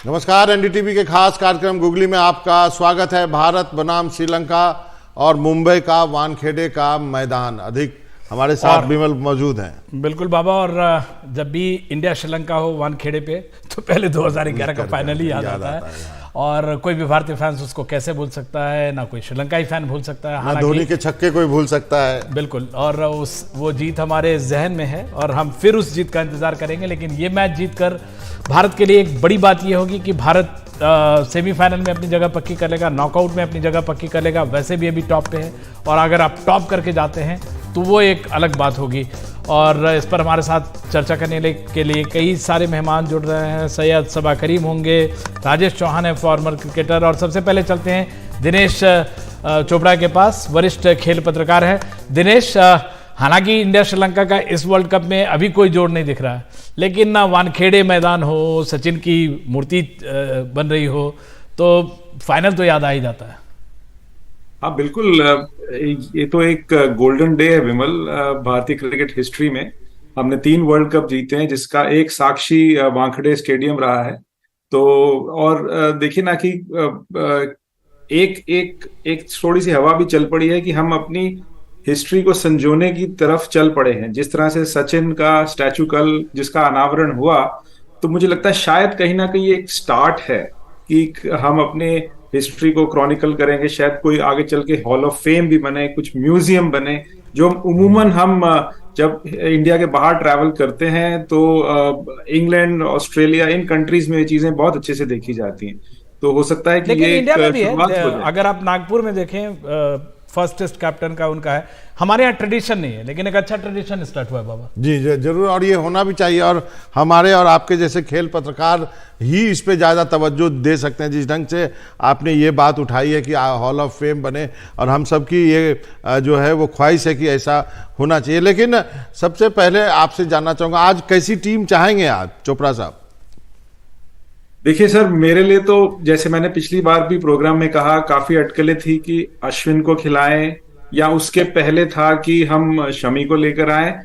नमस्कार। एनडीटीवी के खास कार्यक्रम गुगली में आपका स्वागत है। भारत बनाम श्रीलंका और मुंबई का वानखेड़े का मैदान। अधिक हमारे साथ विमल मौजूद हैं। बिल्कुल बाबा। और जब भी इंडिया श्रीलंका हो वानखेड़े पे तो पहले 2011 का फाइनल ही याद आता है। और कोई भी भारतीय फैंस उसको कैसे भूल सकता है, ना कोई श्रीलंकाई फैन भूल सकता है, ना धोनी के छक्के कोई भूल सकता है। बिल्कुल। और वो जीत हमारे जहन में है और हम फिर उस जीत का इंतजार करेंगे। लेकिन ये मैच जीतकर भारत के लिए एक बड़ी बात ये होगी कि भारत सेमीफाइनल में अपनी जगह पक्की कर लेगा, नॉकआउट में अपनी जगह पक्की कर लेगा। वैसे भी अभी टॉप पे है और अगर आप टॉप करके जाते हैं तो वो एक अलग बात होगी। और इस पर हमारे साथ चर्चा करने के लिए कई सारे मेहमान जुड़ रहे हैं। सैयद सबा करीम होंगे, राजेश चौहान है फॉर्मर क्रिकेटर, और सबसे पहले चलते हैं दिनेश चोपड़ा के पास, वरिष्ठ खेल पत्रकार है। दिनेश, हालांकि इंडिया श्रीलंका का इस वर्ल्ड कप में अभी कोई जोड़ नहीं दिख रहा है, लेकिन ना वानखेड़े मैदान हो, सचिन की मूर्ति बन रही हो, तो फाइनल तो याद आ ही जाता है। हाँ बिल्कुल। ये तो एक गोल्डन डे है विमल, भारतीय क्रिकेट हिस्ट्री में। हमने 3 वर्ल्ड कप जीते हैं जिसका एक साक्षी वानखेड़े स्टेडियम रहा है। तो और देखिए ना कि एक एक एक थोड़ी सी हवा भी चल पड़ी है कि हम अपनी हिस्ट्री को संजोने की तरफ चल पड़े हैं। जिस तरह से सचिन का स्टैचू कल जिसका अनावरण हुआ, तो मुझे लगता है शायद कहीं ना कहीं एक स्टार्ट है कि हम अपने हिस्ट्री को क्रॉनिकल करेंगे। शायद कोई आगे चल के हॉल ऑफ फेम भी बने, कुछ म्यूजियम बने, जो उमूमन हम जब इंडिया के बाहर ट्रैवल करते हैं तो इंग्लैंड, ऑस्ट्रेलिया, इन कंट्रीज में ये चीजें बहुत अच्छे से देखी जाती हैं। तो हो सकता है कि लेकिन ये इंडिया में भी शुरुआत हो है। जाए। अगर आप नागपुर में देखें, फर्स्ट टेस्ट कैप्टन का उनका है। हमारे यहाँ ट्रेडिशन नहीं है, लेकिन एक अच्छा ट्रेडिशन स्टार्ट हुआ है बाबा। जी जरूर, और ये होना भी चाहिए। और हमारे और आपके जैसे खेल पत्रकार ही इस पे ज़्यादा तवज्जो दे सकते हैं। जिस ढंग से आपने ये बात उठाई है कि हॉल ऑफ फेम बने, और हम सब की ये जो है वो ख्वाहिश है कि ऐसा होना चाहिए। लेकिन सबसे पहले आपसे जानना चाहूँगा, आज कैसी टीम चाहेंगे आज चोपड़ा साहब? देखिए सर, मेरे लिए तो जैसे मैंने पिछली बार भी प्रोग्राम में कहा, काफी अटकलें थी कि अश्विन को खिलाएं या उसके पहले था कि हम शमी को लेकर आए।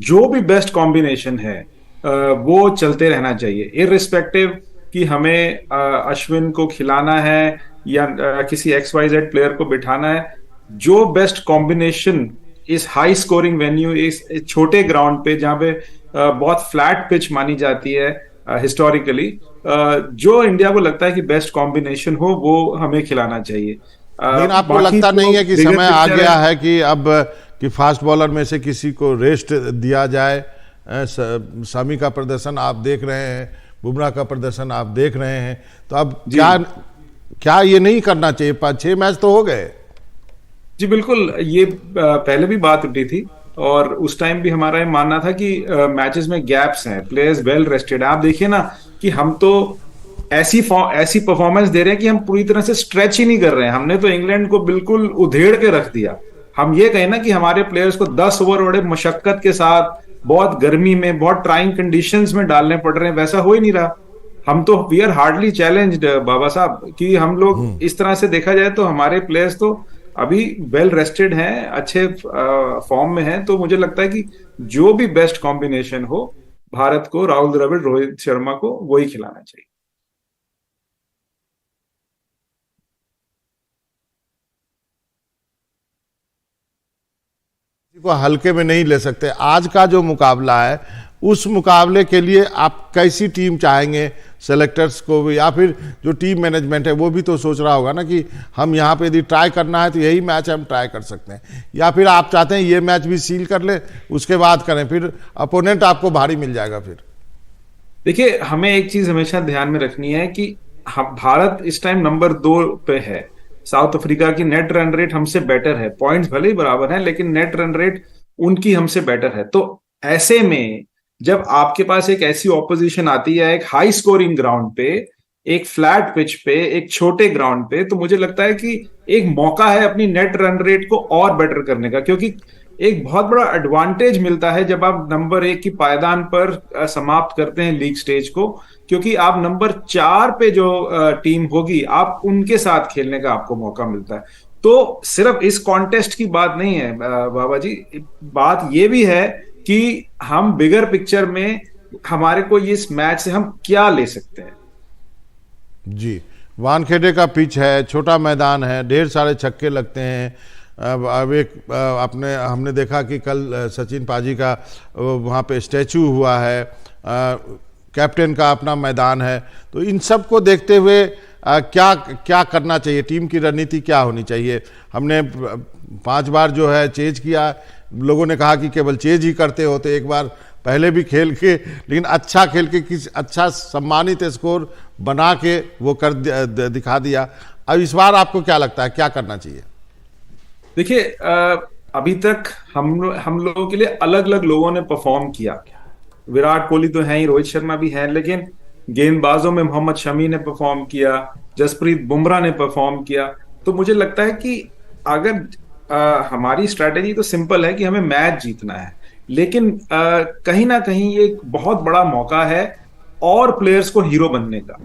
जो भी बेस्ट कॉम्बिनेशन है वो चलते रहना चाहिए, इररिस्पेक्टिव कि हमें अश्विन को खिलाना है या किसी XYZ प्लेयर को बिठाना है। जो बेस्ट कॉम्बिनेशन इस हाई स्कोरिंग वेन्यू, इस छोटे ग्राउंड पे जहां पे बहुत फ्लैट पिच मानी जाती है हिस्टोरिकली, जो इंडिया को लगता है कि बेस्ट कॉम्बिनेशन हो वो हमें खिलाना चाहिए। लेकिन आपको लगता नहीं है कि समय आ गया है कि अब कि फास्ट बॉलर में से किसी को रेस्ट दिया जाए? शमी का प्रदर्शन आप देख रहे हैं, बुमराह का प्रदर्शन आप देख रहे हैं, तो अब क्या ये नहीं करना चाहिए? 5-6 मैच तो हो गए। जी बिल्कुल, ये पहले भी बात उठी थी और उस टाइम भी हमारा ये मानना था कि मैचेस में गैप्स हैं, प्लेयर्स वेल रेस्टेड। आप देखिए ना कि हम तो ऐसी परफॉर्मेंस दे रहे हैं कि हम पूरी तरह से स्ट्रेच ही नहीं कर रहे हैं। हमने तो इंग्लैंड को बिल्कुल उधेड़ के रख दिया। हम ये कहें ना कि हमारे प्लेयर्स को 10 ओवर बड़े मशक्कत के साथ, बहुत गर्मी में, बहुत ट्राइंग कंडीशंस में डालने पड़ रहे हैं, वैसा हो ही नहीं रहा। हम तो वी आर हार्डली चैलेंज्ड बाबा साहब, कि हम लोग इस तरह से देखा जाए तो हमारे प्लेयर्स तो अभी वेल रेस्टेड हैं, अच्छे फॉर्म में हैं। तो मुझे लगता है कि जो भी बेस्ट कॉम्बिनेशन हो, भारत को, राहुल द्रविड़, रोहित शर्मा को वही खिलाना चाहिए। को हल्के में नहीं ले सकते। आज का जो मुकाबला है, उस मुकाबले के लिए आप कैसी टीम चाहेंगे? सेलेक्टर्स को भी, या फिर जो टीम मैनेजमेंट है वो भी तो सोच रहा होगा ना कि हम यहाँ पे यदि ट्राई करना है तो यही मैच हम ट्राई कर सकते हैं, या फिर आप चाहते हैं ये मैच भी सील कर ले, उसके बाद करें, फिर अपोनेंट आपको भारी मिल जाएगा? फिर देखिए, हमें एक चीज हमेशा ध्यान में रखनी है कि भारत इस टाइम नंबर 2 पे है। साउथ अफ्रीका की नेट रन रेट हमसे बेटर है, पॉइंट्स भले ही बराबर हैं लेकिन नेट रन रेट उनकी हमसे बेटर है। तो ऐसे में जब आपके पास एक ऐसी ऑपोजिशन आती है, एक हाई स्कोरिंग ग्राउंड पे, एक फ्लैट पिच पे, एक छोटे ग्राउंड पे, तो मुझे लगता है कि एक मौका है अपनी नेट रन रेट को और बेटर करने का। क्योंकि एक बहुत बड़ा एडवांटेज मिलता है जब आप नंबर 1 की पायदान पर समाप्त करते हैं लीग स्टेज को, क्योंकि आप नंबर 4 पे जो टीम होगी, आप उनके साथ खेलने का आपको मौका मिलता है। तो सिर्फ इस कॉन्टेस्ट की बात नहीं है बाबा जी, बात यह भी है कि हम बिगर पिक्चर में हमारे को इस मैच से हम क्या ले सकते हैं। जी, वानखेड़े का पिच है, छोटा मैदान है, ढेर सारे छक्के लगते हैं। अब एक आपने हमने देखा कि कल सचिन पाजी का वहाँ पे स्टैचू हुआ है, कैप्टन का अपना मैदान है। तो इन सब को देखते हुए क्या क्या करना चाहिए, टीम की रणनीति क्या होनी चाहिए? हमने 5 बार जो है चेज किया, लोगों ने कहा कि केवल चेज ही करते हो, तो एक बार पहले भी खेल के, लेकिन अच्छा खेल के किसी अच्छा सम्मानित स्कोर बना के वो कर दिखा दिया। अब इस बार आपको क्या लगता है, क्या करना चाहिए? देखिए, अभी तक हम लोगों के लिए अलग अलग लोगों ने परफॉर्म किया। विराट कोहली तो है ही, रोहित शर्मा भी है, लेकिन गेंदबाजों में मोहम्मद शमी ने परफॉर्म किया, जसप्रीत बुमराह ने परफॉर्म किया। तो मुझे लगता है कि अगर हमारी स्ट्रैटेजी तो सिंपल है कि हमें मैच जीतना है, लेकिन कहीं ना कहीं ये एक बहुत बड़ा मौका है और प्लेयर्स को हीरो बनने का।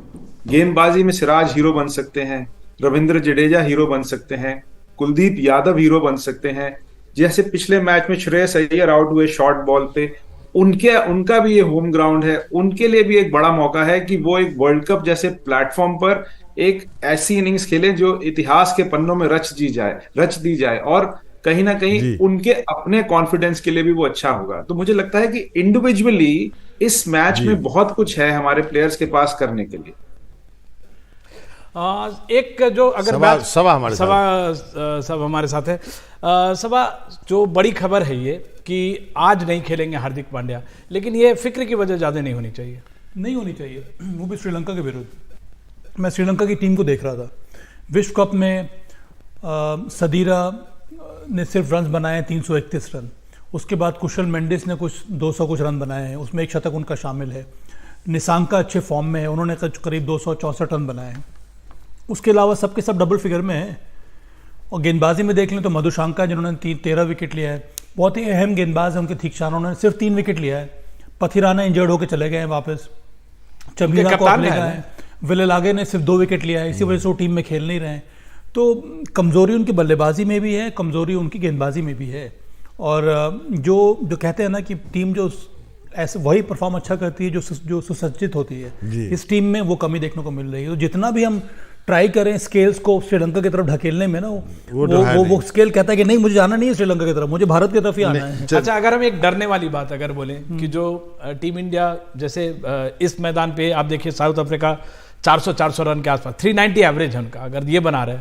गेंदबाजी में सिराज हीरो बन सकते हैं, रविंद्र जडेजा हीरो बन सकते हैं, कुलदीप यादव हीरो बन सकते हैं। जैसे पिछले मैच में श्रेयस अय्यर आउट हुए शॉर्ट बॉल पे, उनका भी ये होम ग्राउंड है, उनके लिए भी एक बड़ा मौका है कि वो एक वर्ल्ड कप जैसे प्लेटफॉर्म पर एक ऐसी इनिंग्स खेलें जो इतिहास के पन्नों में रच दी जाए, और कहीं ना कहीं उनके अपने कॉन्फिडेंस के लिए भी वो अच्छा होगा। तो मुझे लगता है कि इंडिविजुअली इस मैच में बहुत कुछ है हमारे प्लेयर्स के पास करने के लिए। एक जो अगर सभा हमारे साथ है, सभा जो बड़ी खबर है ये कि आज नहीं खेलेंगे हार्दिक पांड्या, लेकिन ये फिक्र की वजह ज्यादा नहीं होनी चाहिए। नहीं होनी चाहिए, वो भी श्रीलंका के विरुद्ध। मैं श्रीलंका की टीम को देख रहा था, विश्व कप में सदीरा ने सिर्फ रन बनाए 331 रन, उसके बाद कुशल मेंडिस ने कुछ 200 कुछ रन बनाए हैं, उसमें एक शतक उनका शामिल है। निसांका अच्छे फॉर्म में है, उन्होंने करीब 264 रन बनाए हैं। उसके अलावा सबके सब डबल फिगर में है। और गेंदबाजी में देख लें तो मधुशांका जिन्होंने 13 विकेट लिया है, बहुत ही अहम गेंदबाज है, उनके ठीकशान, उन्होंने सिर्फ 3 विकेट लिया है। पथिराना इंजर्ड होकर चले गए हैं वापस, चमीरा को ले गए हैं, विलेलागे ने सिर्फ 2 विकेट लिया है, इसी वजह से वो टीम में खेल नहीं रहे हैं। तो कमज़ोरी उनकी बल्लेबाजी में भी है, कमज़ोरी उनकी गेंदबाजी में भी है। और जो कहते हैं ना कि टीम जो ऐसे वही परफॉर्म अच्छा करती है जो सुसज्जित होती है, इस टीम में वो कमी देखने को मिल रही है। तो जितना भी हम ट्राई करें स्केल्स को श्रीलंका की तरफ ढकेलने में ना, वो स्केल कहता है कि नहीं, मुझे जाना नहीं है श्रीलंका की तरफ, मुझे भारत की तरफ ही आना है। अच्छा, अगर हम एक डरने वाली बात अगर बोले कि जो टीम इंडिया जैसे इस मैदान पे आप देखिए, साउथ अफ्रीका 400 रन के आसपास, 390 एवरेज है उनका, अगर ये बना रहे,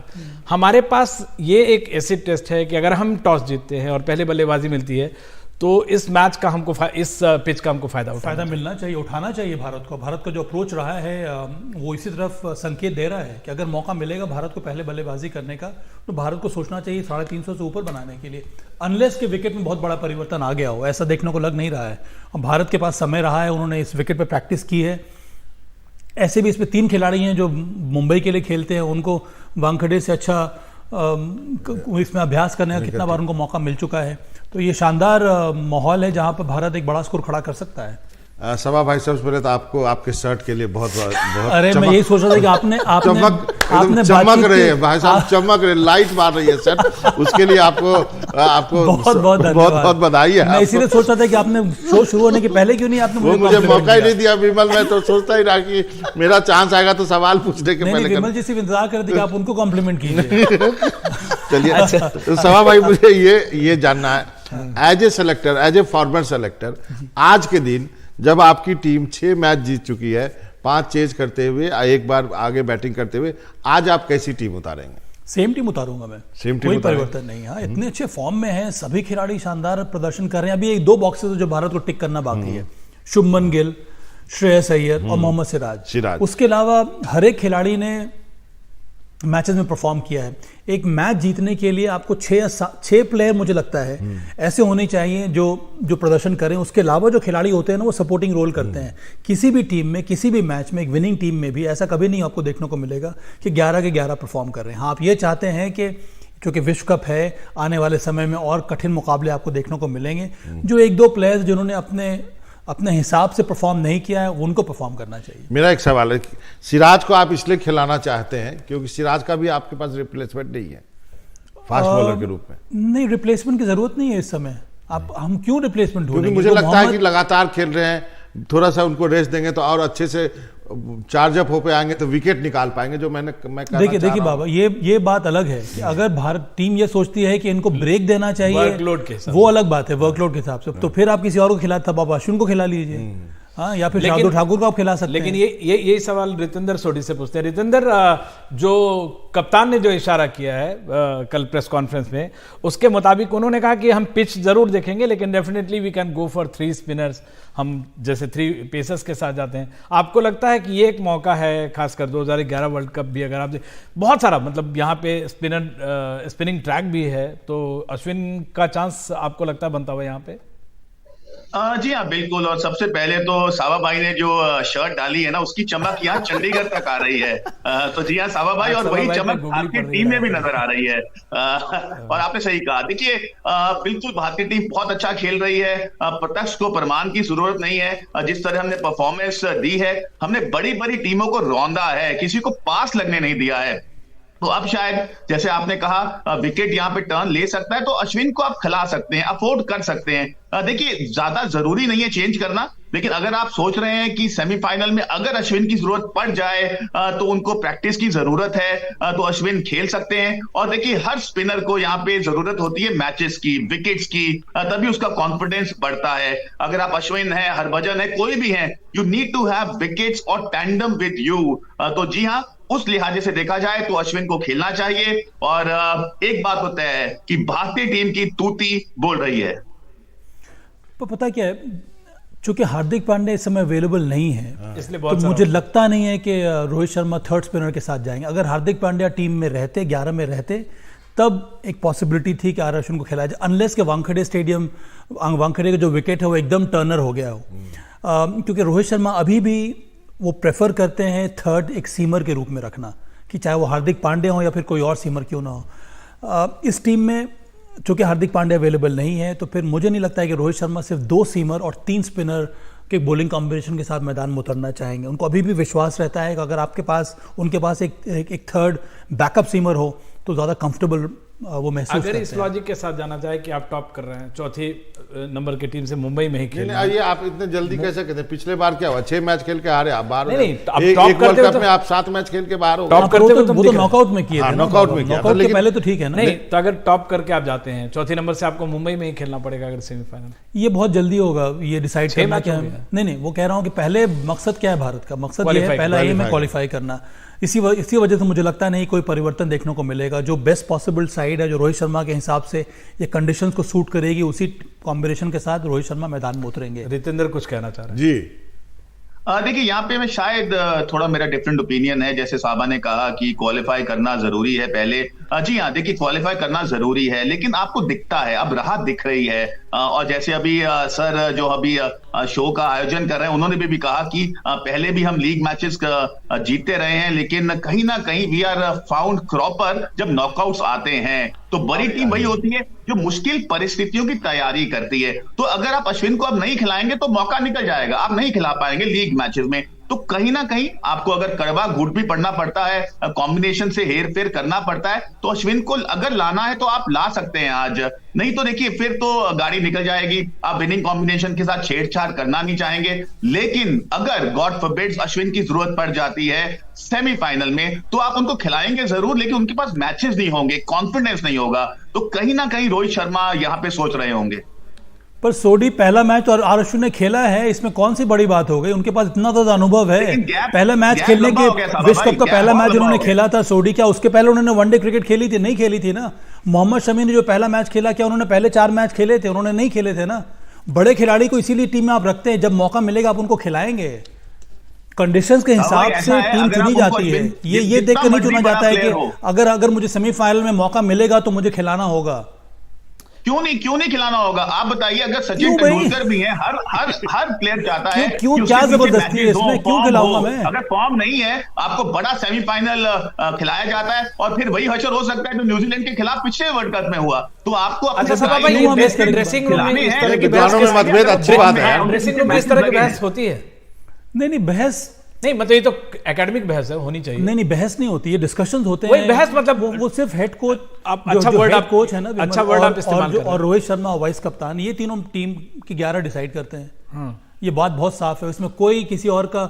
हमारे पास ये एक ऐसी टेस्ट है कि अगर हम टॉस जीतते हैं और पहले बल्लेबाजी मिलती है तो इस मैच का हमको इस पिच का हमको फायदा मिलना चाहिए, उठाना चाहिए भारत को। भारत का जो अप्रोच रहा है वो इसी तरफ संकेत दे रहा है कि अगर मौका मिलेगा भारत को पहले बल्लेबाजी करने का, तो भारत को सोचना चाहिए 350 से ऊपर बनाने के लिए, अनलेस के विकेट में बहुत बड़ा परिवर्तन आ गया हो। ऐसा देखने को लग नहीं रहा है। और भारत के पास समय रहा है, उन्होंने इस विकेट पर प्रैक्टिस की है। ऐसे भी इसमें 3 खिलाड़ी हैं जो मुंबई के लिए खेलते हैं, उनको वानखेड़े से अच्छा इसमें अभ्यास करने का कितना बार उनको मौका मिल चुका है। तो ये शानदार माहौल है जहां पर भारत एक बड़ा स्कोर खड़ा कर सकता है। सभा भाई, सबसे पहले तो आपको आपके शर्ट के लिए बहुत अरे मैं यही सोच रहा था कि आपने चमक रहे हैं भाई साहब, चमक रहे, लाइट मार रही है शर्ट, उसके लिए आपको बहुत बधाई है। मैं इसीलिए सोच रहा था कि आपने शो शुरू होने के पहले क्यों नहीं आपने मुझे मौका ही नहीं दिया विमल। मैं तो सोचता ही रहा कि मेरा चांस आएगा तो सवाल पूछने के पहले। विमल जी सिर्फ इंतजार कर रहे थे कि आप उनको कॉम्प्लीमेंट कीजिए। चलिए, सभा भाई, मुझे ये जानना है, as a selector, as a former selector, आज के दिन जब आपकी टीम 6 मैच जीत चुकी है, 5 चेज करते हुए, 1 बार आगे बैटिंग करते हुए, आज आप कैसी टीम उतारेंगे? सेम टीम उतारूंगा मैं, कोई परिवर्तन नहीं। हाँ, इतने अच्छे फॉर्म में हैं, सभी खिलाड़ी शानदार प्रदर्शन कर रहे हैं। अभी 1-2 बॉक्सेस जो भारत को टिक करना बाकी है, शुभमन गिल, श्रेयस अय्यर और मोहम्मद सिराज। उसके अलावा हर एक खिलाड़ी ने मैचेस में परफॉर्म किया है। एक मैच जीतने के लिए आपको 6 प्लेयर मुझे लगता है ऐसे होने चाहिए जो प्रदर्शन करें। उसके अलावा जो खिलाड़ी होते हैं ना, वो सपोर्टिंग रोल करते हैं। किसी भी टीम में, किसी भी मैच में, एक विनिंग टीम में भी ऐसा कभी नहीं आपको देखने को मिलेगा कि 11 के 11 परफॉर्म कर रहे हैं। हाँ, आप ये चाहते हैं कि क्योंकि विश्व कप है, आने वाले समय में और कठिन मुकाबले आपको देखने को मिलेंगे। जो 1-2 प्लेयर्स जिन्होंने अपने हिसाब से परफॉर्म नहीं किया है, उनको परफॉर्म करना चाहिए। मेरा एक सवाल है, सिराज को आप इसलिए खिलाना चाहते हैं क्योंकि सिराज का भी आपके पास रिप्लेसमेंट नहीं है फास्ट बॉलर के रूप में? नहीं, रिप्लेसमेंट की जरूरत नहीं है इस समय। हम क्यों रिप्लेसमेंट ढूंढेंगे? क्योंकि मुझे लगता है कि लगातार खेल रहे हैं, थोड़ा सा उनको रेस्ट देंगे तो और अच्छे से चार्जअप हो पे आएंगे तो विकेट निकाल पाएंगे, जो मैं देखिए बाबा, ये बात अलग है कि अगर भारत टीम ये सोचती है कि इनको ब्रेक देना चाहिए, वर्कलोड के हिसाब वो अलग बात है, वर्कलोड के हिसाब से, तो फिर आप किसी और को खिला, तब आप अश्विन को खिला लीजिए, हाँ, या फिर शार्दुल ठाकुर को आप खिला सकते हैं। लेकिन ये सवाल रितेंद्र सोढी से पूछते हैं। रितेंद्र, जो कप्तान ने जो इशारा किया है कल प्रेस कॉन्फ्रेंस में, उसके मुताबिक उन्होंने कहा कि हम पिच जरूर देखेंगे, लेकिन definitely we can go for 3 spinners, हम जैसे 3 पेसर्स के साथ जाते हैं। आपको लगता है कि ये एक मौका है, खासकर 2011 वर्ल्ड कप भी अगर आप बहुत सारा, मतलब यहाँ पे स्पिनिंग ट्रैक भी है, तो अश्विन का चांस आपको लगता है बनता हुआ यहाँ पे? जी हाँ, बिल्कुल। और सबसे पहले तो सावा भाई ने जो शर्ट डाली है ना, उसकी चमक यहाँ चंडीगढ़ तक आ रही है। तो जी हाँ, सावा भाई, और वही चमक आपकी टीम में भी नजर आ रही है। और आपने सही कहा, देखिए बिल्कुल भारतीय टीम बहुत अच्छा खेल रही है। प्रत्यक्ष को प्रमाण की जरूरत नहीं है। जिस तरह हमने परफॉर्मेंस दी है, हमने बड़ी बड़ी टीमों को रौंदा है, किसी को पास लगने नहीं दिया है। तो अब शायद जैसे आपने कहा विकेट यहाँ पे टर्न ले सकता है, तो अश्विन को आप खिला सकते हैं, अफोर्ड कर सकते हैं। देखिए ज्यादा जरूरी नहीं है चेंज करना, लेकिन अगर आप सोच रहे हैं कि सेमीफाइनल में अगर अश्विन की जरूरत पड़ जाए तो उनको प्रैक्टिस की जरूरत है, तो अश्विन खेल सकते हैं। और देखिए हर स्पिनर को यहाँ पे जरूरत होती है मैचेस की, विकेट्स की, तभी उसका कॉन्फिडेंस बढ़ता है। अगर आप अश्विन है, हरभजन है, कोई भी है, you need to have wickets और टैंडम विद यू। तो जी हाँ, उस लिहाजे से देखा जाए तो अश्विन को खेलना चाहिए। और एक बात होता है कि भारतीय टीम की तूती बोल रही है। तो पता क्या है, चूंकि हार्दिक पांड्या इस समय अवेलेबल नहीं है, इसलिए तो मुझे लगता नहीं है कि रोहित शर्मा थर्ड स्पिनर के साथ जाएंगे। अगर हार्दिक पांड्या टीम में रहते, 11 में रहते, तब एक पॉसिबिलिटी थी कि अश्विन को खिलाया जाए, अनलेस के वानखेड़े स्टेडियम, वानखेड़े का जो विकेट है वो एकदम टर्नर हो गया हो। क्योंकि रोहित शर्मा अभी भी वो प्रेफर करते हैं थर्ड एक सीमर के रूप में रखना, कि चाहे वो हार्दिक पांड्या हो या फिर कोई और सीमर क्यों ना हो। इस टीम में चूंकि हार्दिक पांड्या अवेलेबल नहीं है, तो फिर मुझे नहीं लगता है कि रोहित शर्मा सिर्फ 2 सीमर और 3 स्पिनर के बॉलिंग कॉम्बिनेशन के साथ मैदान में उतरना चाहेंगे। उनको अभी भी विश्वास रहता है कि अगर आपके पास, उनके पास एक थर्ड बैकअप सीमर हो तो ज़्यादा कंफर्टेबल वो महसूस अगर इस लॉजिक के साथ जाना चाहे कि आप टॉप कर रहे हैं, चौथी नंबर की टीम से मुंबई में ही खेल, ये आप इतने जल्दी कैसे कहते हैं? पिछले बार क्या हुआ, 6 मैच खेल के हारे आप, बाहर नहीं, एक वर्ल्ड कप में आप 7 मैच खेल के बाहर हो, टॉप करते हुए वो तो नॉकआउट में किए थे, नॉकआउट में किया, लेकिन पहले तो ठीक है ना। नहीं, तो अगर टॉप करके आप जाते हैं, चौथी नंबर से आपको मुंबई में ही खेलना पड़ेगा अगर सेमीफाइनल। ये बहुत जल्दी होगा ये डिसाइड करना क्या है। नहीं, वो कह रहा हूँ कि पहले मकसद क्या है भारत का, मकसद ये है पहला एम है क्वालिफाई करना। इसी वजह से मुझे लगता नहीं कोई परिवर्तन देखने को मिलेगा। जो बेस्ट पॉसिबल साइड है, जो रोहित शर्मा के हिसाब से ये कंडीशंस को सूट करेगी, उसी कॉम्बिनेशन के साथ रोहित शर्मा मैदान में उतरेंगे। रितेंद्र कुछ कहना चाह रहे हैं? जी देखिए यहाँ पे मैं शायद थोड़ा मेरा डिफरेंट ओपिनियन है। जैसे साहबा ने कहा कि क्वालिफाई करना जरूरी है पहले, जी हाँ, देखिए क्वालिफाई करना जरूरी है, लेकिन आपको दिखता है, अब राह दिख रही है। और जैसे अभी सर जो अभी शो का आयोजन कर रहे हैं, उन्होंने भी कहा कि पहले भी हम लीग मैचेस जीतते रहे हैं, लेकिन कहीं ना कहीं वी आर फाउंड क्रॉपर जब नॉकआउट्स आते हैं। तो बड़ी टीम वही होती है जो मुश्किल परिस्थितियों की तैयारी करती है। तो अगर आप अश्विन को अब नहीं खिलाएंगे तो मौका निकल जाएगा, आप नहीं खिला पाएंगे लीग मैचेस में। तो कहीं ना कहीं आपको अगर कड़वा घूट भी पड़ना पड़ता है, कॉम्बिनेशन से हेर फेर करना पड़ता है, तो अश्विन को अगर लाना है तो आप ला सकते हैं आज। नहीं तो देखिए फिर तो गाड़ी निकल जाएगी, आप विनिंग कॉम्बिनेशन के साथ छेड़छाड़ करना नहीं चाहेंगे। लेकिन अगर गॉड फॉरबिड्स अश्विन की जरूरत पड़ जाती है सेमीफाइनल में, तो आप उनको खिलाएंगे जरूर, लेकिन उनके पास मैचेस नहीं होंगे, कॉन्फिडेंस नहीं होगा। तो कहीं ना कहीं रोहित शर्मा यहां पे सोच रहे होंगे। पर सोडी पहला मैच और अश्विन ने खेला है, इसमें कौन सी बड़ी बात हो गई? उनके पास इतना ज्यादा अनुभव है। पहला मैच खेलने के, विश्व कप का पहला मैच उन्होंने खेला था सोडी, क्या उसके पहले उन्होंने वनडे क्रिकेट खेली थी? नहीं खेली थी ना। मोहम्मद शमी ने जो पहला मैच खेला, क्या उन्होंने पहले 4 मैच खेले थे? उन्होंने नहीं खेले थे ना। बड़े खिलाड़ी को इसीलिए टीम में आप रखते हैं, जब मौका मिलेगा आप उनको खिलाएंगे। कंडीशंस के हिसाब से टीम चुनी जाती है, ये देख कर नहीं चुना जाता है कि अगर मुझे सेमीफाइनल में मौका मिलेगा तो मुझे खिलाना होगा। क्यों नहीं खिलाना होगा? आप बताइए, अगर सचिन तेंदुलकर भी है, हर प्लेयर चाहता है, क्यों क्या जबरदस्ती है इसमें? क्यों खिलाऊंगा मैं? अगर फॉर्म नहीं है, आपको बड़ा सेमीफाइनल खिलाया जाता है और फिर वही हशर हो सकता है जो न्यूजीलैंड के खिलाफ पिछले वर्ल्ड कप में हुआ। तो आपको ड्रेसिंग रूम में इस तरह की मतभेद अच्छी बात है, ड्रेसिंग रूम में इस तरह की बहस होती है? नहीं, बहस नहीं, मतलब ये तो एकेडमिक बहस है, होनी चाहिए। नहीं, बहस नहीं होती, ये डिस्कशंस होते हैं। वही बहस, मतलब वो सिर्फ हेड कोच, अच्छा वर्ड आप कोच है ना, अच्छा वर्ड आप इस्तेमाल कर रहे हैं, और रोहित शर्मा वाइस कप्तान, ये तीनों टीम की 11 डिसाइड करते हैं। ये बात बहुत साफ है। इसमें कोई किसी और का,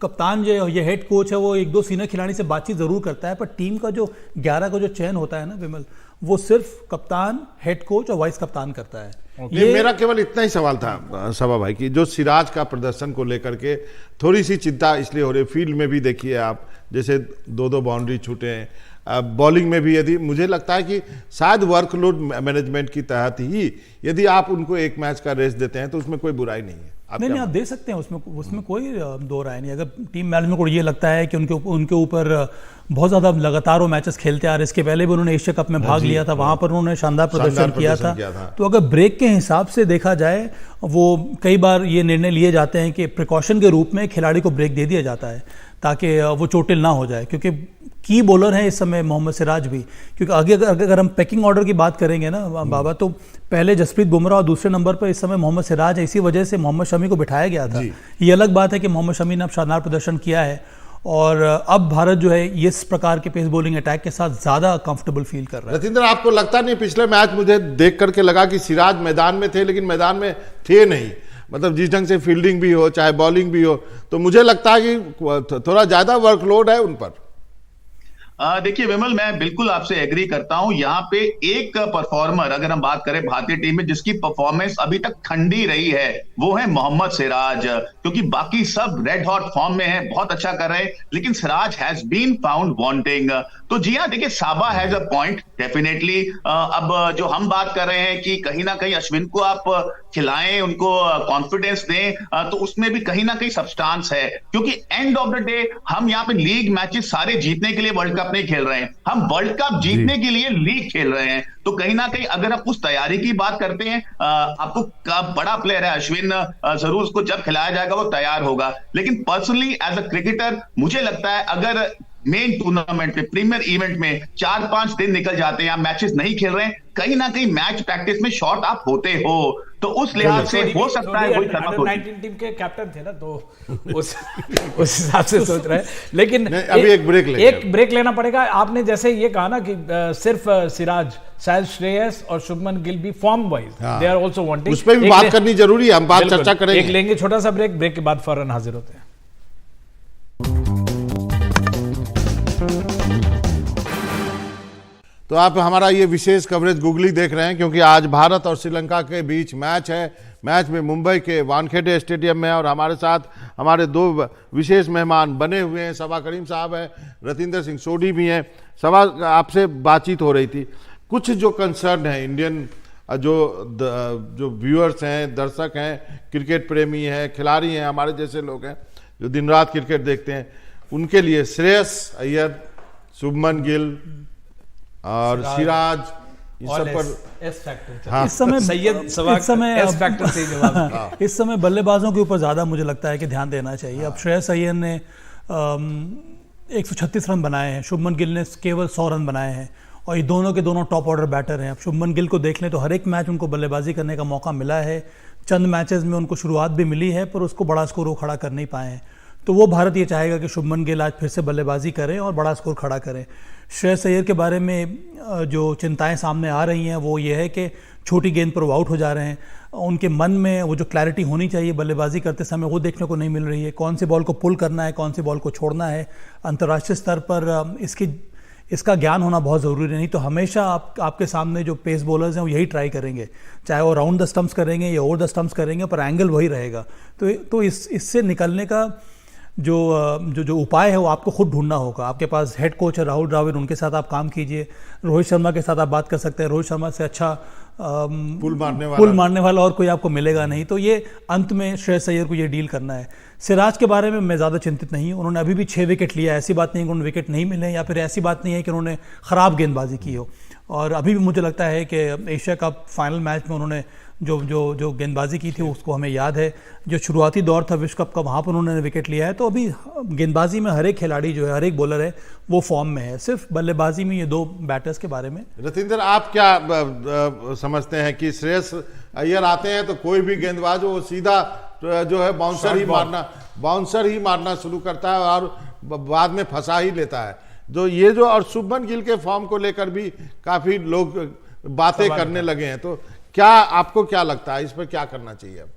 कप्तान जो है, ये हेड कोच है, वो एक दो सीनियर खिलाड़ी से बातचीत जरूर करता है, पर टीम का जो 11 का जो चयन होता है ना विमल, वो सिर्फ कप्तान, हेड कोच और वाइस कप्तान करता है। ये मेरा केवल इतना ही सवाल था सभा भाई की, जो सिराज का प्रदर्शन को लेकर के थोड़ी सी चिंता इसलिए हो रही है। फील्ड में भी देखिए आप, जैसे 2-2 बाउंड्री छूटे हैं, बॉलिंग में भी यदि मुझे लगता है कि शायद वर्कलोड मैनेजमेंट की तहत ही यदि आप उनको एक मैच का रेस्ट देते हैं तो उसमें कोई बुराई नहीं है। नहीं, आप दे सकते हैं, उसमें कोई दो राय नहीं। अगर टीम मैनेजमेंट को ये लगता है कि उनके ऊपर बहुत ज़्यादा लगातार वो मैचेस खेलते आ रहे, इसके पहले भी उन्होंने एशिया कप में भाग लिया था, वहाँ पर उन्होंने शानदार प्रदर्शन किया था। तो अगर ब्रेक के हिसाब से देखा जाए, वो कई बार ये निर्णय लिए जाते हैं कि प्रिकॉशन के रूप में खिलाड़ी को ब्रेक दे दिया जाता है ताकि वो चोटिल ना हो जाए, क्योंकि की बॉलर है इस समय मोहम्मद सिराज भी। क्योंकि आगे अगर हम पैकिंग ऑर्डर की बात करेंगे ना बाबा, तो पहले जसप्रीत बुमराह और दूसरे नंबर पर इस समय मोहम्मद सिराज है। इसी वजह से मोहम्मद शमी को बिठाया गया था। ये अलग बात है कि मोहम्मद शमी ने अब शानदार प्रदर्शन किया है और अब भारत जो है इस प्रकार के पेस बॉलिंग अटैक के साथ ज्यादा कंफर्टेबल फील कर रहा है। रतिंदर, आपको लगता नहीं पिछले मैच मुझे देख करके लगा कि सिराज मैदान में थे, लेकिन मैदान में थे नहीं, मतलब जिस ढंग से फील्डिंग भी हो चाहे बॉलिंग भी हो, तो मुझे लगता है कि थोड़ा ज्यादा वर्कलोड है उन पर। देखिए विमल, मैं बिल्कुल आपसे एग्री करता हूं। यहाँ पे एक परफॉर्मर अगर हम बात करें भारतीय टीम में जिसकी परफॉर्मेंस अभी तक ठंडी रही है, वो है मोहम्मद सिराज। क्योंकि बाकी सब रेड हॉट फॉर्म में है, बहुत अच्छा कर रहे हैं, लेकिन Siraj has been found wanting. तो जी हाँ, देखिए साबा हैज अ पॉइंट डेफिनेटली। अब जो हम बात कर रहे हैं कि कहीं ना कहीं अश्विन को आप खिलाएं, उनको कॉन्फिडेंस दें, तो उसमें भी कहीं ना कहीं सब्सटेंस है। क्योंकि एंड ऑफ द डे हम यहाँ पे लीग मैचेस सारे जीतने के लिए वर्ल्ड कप नहीं खेल रहे हैं, हम वर्ल्ड कप जीतने के लिए लीग खेल रहे हैं। तो कहीं ना कहीं अगर आप उस तैयारी की बात करते हैं, आपको बड़ा प्लेयर है अश्विन, जरूर उसको जब खिलाया जाएगा वो तैयार होगा। लेकिन पर्सनली एज अ क्रिकेटर मुझे लगता है अगर मेन टूर्नामेंट में, प्रीमियर इवेंट में 4-5 दिन निकल जाते हैं, आप मैचेस नहीं खेल रहे हैं, कहीं ना कहीं मैच प्रैक्टिस में शॉर्ट आप होते हो, तो उस लिहाज से हो सकता है वही अंडर-19 टीम के कैप्टन थे ना, तो उस हिसाब से सोच रहे हैं। लेकिन अभी एक ब्रेक लेना पड़ेगा। आपने जैसे ये कहा ना कि सिर्फ सिराज, शायद श्रेयस और शुभमन गिल भी form wise they are also wanting, उस पर भी बात करनी जरूरी है, हम बात चर्चा करेंगे। एक लेंगे छोटा सा ब्रेक के बाद फौरन हाजिर होते हैं। तो आप हमारा ये विशेष कवरेज गूगली देख रहे हैं, क्योंकि आज भारत और श्रीलंका के बीच मैच है। मैच में मुंबई के वानखेड़े स्टेडियम में, और हमारे साथ हमारे 2 विशेष मेहमान बने हुए हैं। सबा करीम साहब है, रतिंदर सिंह सोढी भी हैं। सबा, आपसे बातचीत हो रही थी, कुछ जो कंसर्न है इंडियन जो व्यूअर्स हैं, दर्शक हैं, क्रिकेट प्रेमी हैं, खिलाड़ी हैं, हमारे जैसे लोग हैं जो दिन रात क्रिकेट देखते हैं, उनके लिए श्रेयस अय्यर, शुभमन गिल और सिराज, इस सब पर एस फैक्टर। हाँ, इस समय सैयद एस फैक्टर से जवाब। इस समय बल्लेबाजों के ऊपर ज्यादा मुझे लगता है कि ध्यान देना चाहिए। अब श्रेयस अय्यर ने 136 रन बनाए हैं, शुभमन गिल ने केवल 100 रन बनाए हैं, और ये दोनों के दोनों टॉप ऑर्डर बैटर हैं। अब शुभमन गिल को देख लें तो हर एक मैच उनको बल्लेबाजी करने का मौका मिला है। चंद मैचेस में उनको शुरुआत भी मिली है, पर उसको बड़ा स्कोर वो खड़ा कर नहीं पाए हैं। तो वो भारत ये चाहेगा कि शुभमन गिल आज फिर से बल्लेबाजी करें और बड़ा स्कोर खड़ा करें। श्रेयस अय्यर के बारे में जो चिंताएं सामने आ रही हैं वो ये है कि छोटी गेंद पर वो आउट हो जा रहे हैं। उनके मन में वो जो क्लैरिटी होनी चाहिए बल्लेबाजी करते समय, वो देखने को नहीं मिल रही है। कौन सी बॉल को पुल करना है, कौन सी बॉल को छोड़ना है, अंतर्राष्ट्रीय स्तर पर इसका ज्ञान होना बहुत ज़रूरी है। नहीं तो हमेशा आपके सामने जो पेस बॉलर्स हैं वो यही ट्राई करेंगे, चाहे वो राउंड द स्टंप्स करेंगे या ओवर द स्टंप्स करेंगे, पर एंगल वही रहेगा। तो इससे निकलने का जो उपाय है वो आपको खुद ढूंढना होगा। आपके पास हेड कोच है राहुल द्रविड़, उनके साथ आप काम कीजिए। रोहित शर्मा के साथ आप बात कर सकते हैं, रोहित शर्मा से अच्छा पुल मारने वाला और कोई आपको मिलेगा नहीं। तो ये अंत में श्रेयस अय्यर को ये डील करना है। सिराज के बारे में मैं ज़्यादा चिंतित नहीं हूँ। उन्होंने अभी भी 6 विकेट लिया, ऐसी बात नहीं कि उन्होंने विकेट नहीं मिले, या फिर ऐसी बात नहीं है कि उन्होंने ख़राब गेंदबाजी की हो। और अभी भी मुझे लगता है कि एशिया कप फाइनल मैच में उन्होंने जो गेंदबाजी की थी उसको हमें याद है। जो शुरुआती दौर था विश्व कप का, वहाँ पर उन्होंने विकेट लिया है। तो अभी गेंदबाजी में हर एक खिलाड़ी जो है, हर एक बॉलर है, वो फॉर्म में है। सिर्फ बल्लेबाजी में ये 2 बैटर्स के बारे में। रतिंदर, आप क्या समझते हैं कि श्रेयस अय्यर आते हैं तो कोई भी गेंदबाज वो सीधा जो है बाउंसर ही मारना शुरू करता है और बाद में फंसा ही लेता है। जो और शुभमन गिल के फॉर्म को लेकर भी काफी लोग बातें करने लगे हैं, तो क्या आपको क्या लगता है, इस पर क्या करना चाहिए अब?